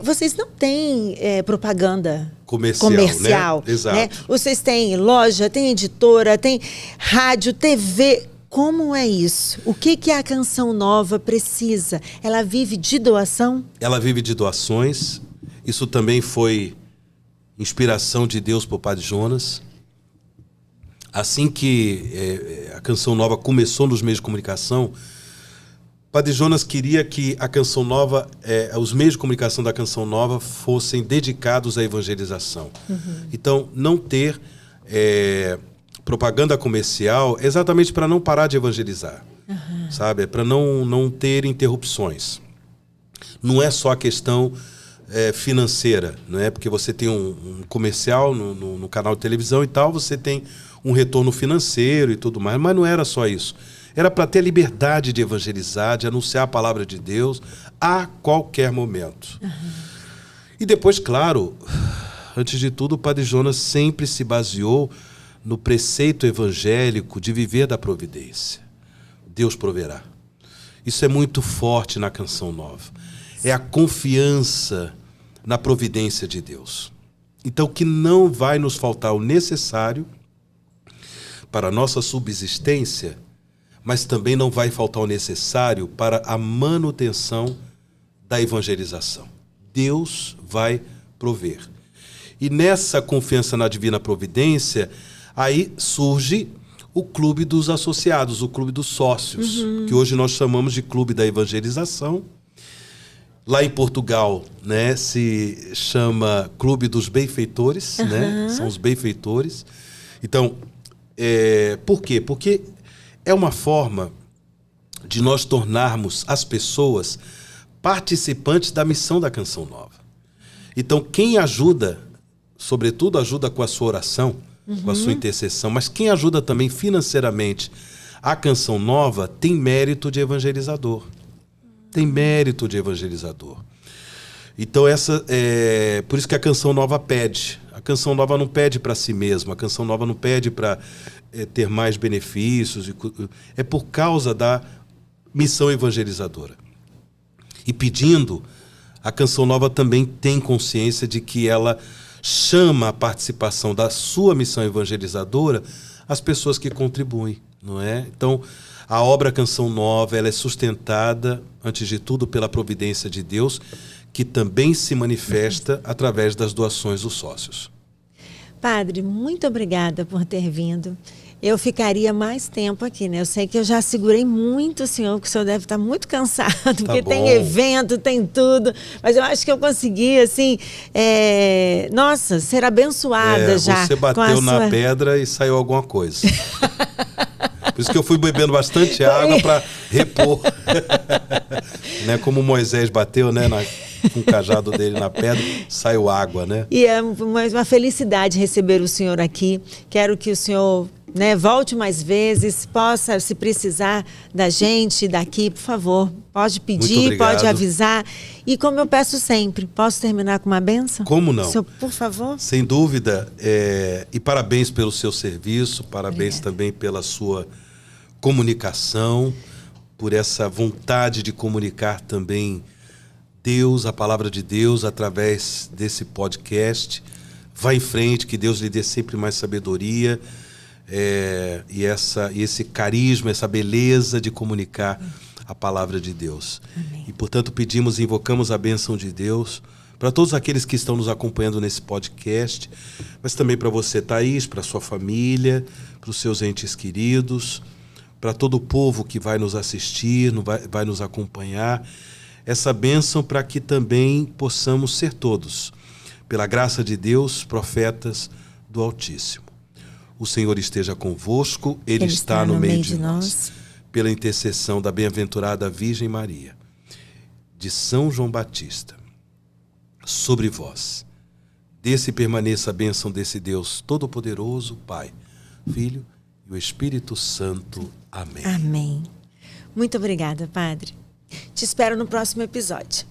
Vocês não têm propaganda comercial, né? Exato. Né? Vocês têm loja, tem editora, tem rádio, TV. Como é isso? O que a Canção Nova precisa? Ela vive de doação? Ela vive de doações. Isso também foi inspiração de Deus para o Padre Jonas. Assim que a Canção Nova começou nos meios de comunicação, o Padre Jonas queria que a Canção Nova, os meios de comunicação da Canção Nova fossem dedicados à evangelização. Então, não ter propaganda comercial exatamente para não parar de evangelizar, sabe? É para não ter interrupções. Não é só a questão financeira, não é? Porque você tem um comercial no canal de televisão e tal, você tem um retorno financeiro e tudo mais, mas não era só isso. Era para ter a liberdade de evangelizar, de anunciar a palavra de Deus a qualquer momento. E depois, claro, antes de tudo, o Padre Jonas sempre se baseou no preceito evangélico de viver da providência. Deus proverá. Isso é muito forte na Canção Nova. É a confiança na providência de Deus. Então, que não vai nos faltar o necessário para a nossa subsistência, mas também não vai faltar o necessário para a manutenção da evangelização. Deus vai prover. E nessa confiança na divina providência, aí surge o Clube dos Associados, o Clube dos Sócios, que hoje nós chamamos de Clube da Evangelização. Lá em Portugal, né, se chama Clube dos Benfeitores, né? São os benfeitores. Então, por quê? Porque é uma forma de nós tornarmos as pessoas participantes da missão da Canção Nova. Então, quem ajuda, sobretudo ajuda com a sua oração, com a sua intercessão, mas quem ajuda também financeiramente a Canção Nova tem mérito de evangelizador. Tem mérito de evangelizador. Então, por isso que a Canção Nova pede. A Canção Nova não pede para si mesma, a Canção Nova não pede para ter mais benefícios. É por causa da missão evangelizadora. E pedindo, a Canção Nova também tem consciência de que ela chama a participação da sua missão evangelizadora as pessoas que contribuem, não é? Então, a obra Canção Nova, ela é sustentada, antes de tudo, pela providência de Deus, que também se manifesta através das doações dos sócios. Padre, muito obrigada por ter vindo. Eu ficaria mais tempo aqui, né? Eu sei que eu já segurei muito o senhor, que o senhor deve estar muito cansado, porque tem evento, tem tudo. Mas eu acho que eu consegui, assim, nossa, ser abençoada já. Você bateu na pedra e saiu alguma coisa. Por isso que eu fui bebendo bastante água para repor. Né? Como Moisés bateu, né, com o cajado dele na pedra, saiu água, né? E é uma felicidade receber o senhor aqui. Quero que o senhor, né, volte mais vezes, possa, se precisar da gente daqui, por favor, pode pedir, pode avisar. E como eu peço sempre, posso terminar com uma bênção? Como não? Senhor, por favor. Sem dúvida. E parabéns pelo seu serviço, parabéns também pela sua comunicação, por essa vontade de comunicar também Deus, a palavra de Deus, através desse podcast. Vá em frente, que Deus lhe dê sempre mais sabedoria e esse carisma, essa beleza de comunicar a palavra de Deus. Amém. E, portanto, pedimos e invocamos a bênção de Deus para todos aqueles que estão nos acompanhando nesse podcast, mas também para você, Thaís, para sua família, para os seus entes queridos, para todo o povo que vai nos assistir, vai nos acompanhar. Essa bênção para que também possamos ser todos, pela graça de Deus, profetas do Altíssimo. O Senhor esteja convosco, Ele está no meio de nós. Pela intercessão da bem-aventurada Virgem Maria, de São João Batista, sobre vós, desça e permaneça a bênção desse Deus Todo-Poderoso, Pai, Filho e o Espírito Santo. Amém. Amém. Muito obrigada, Padre. Te espero no próximo episódio.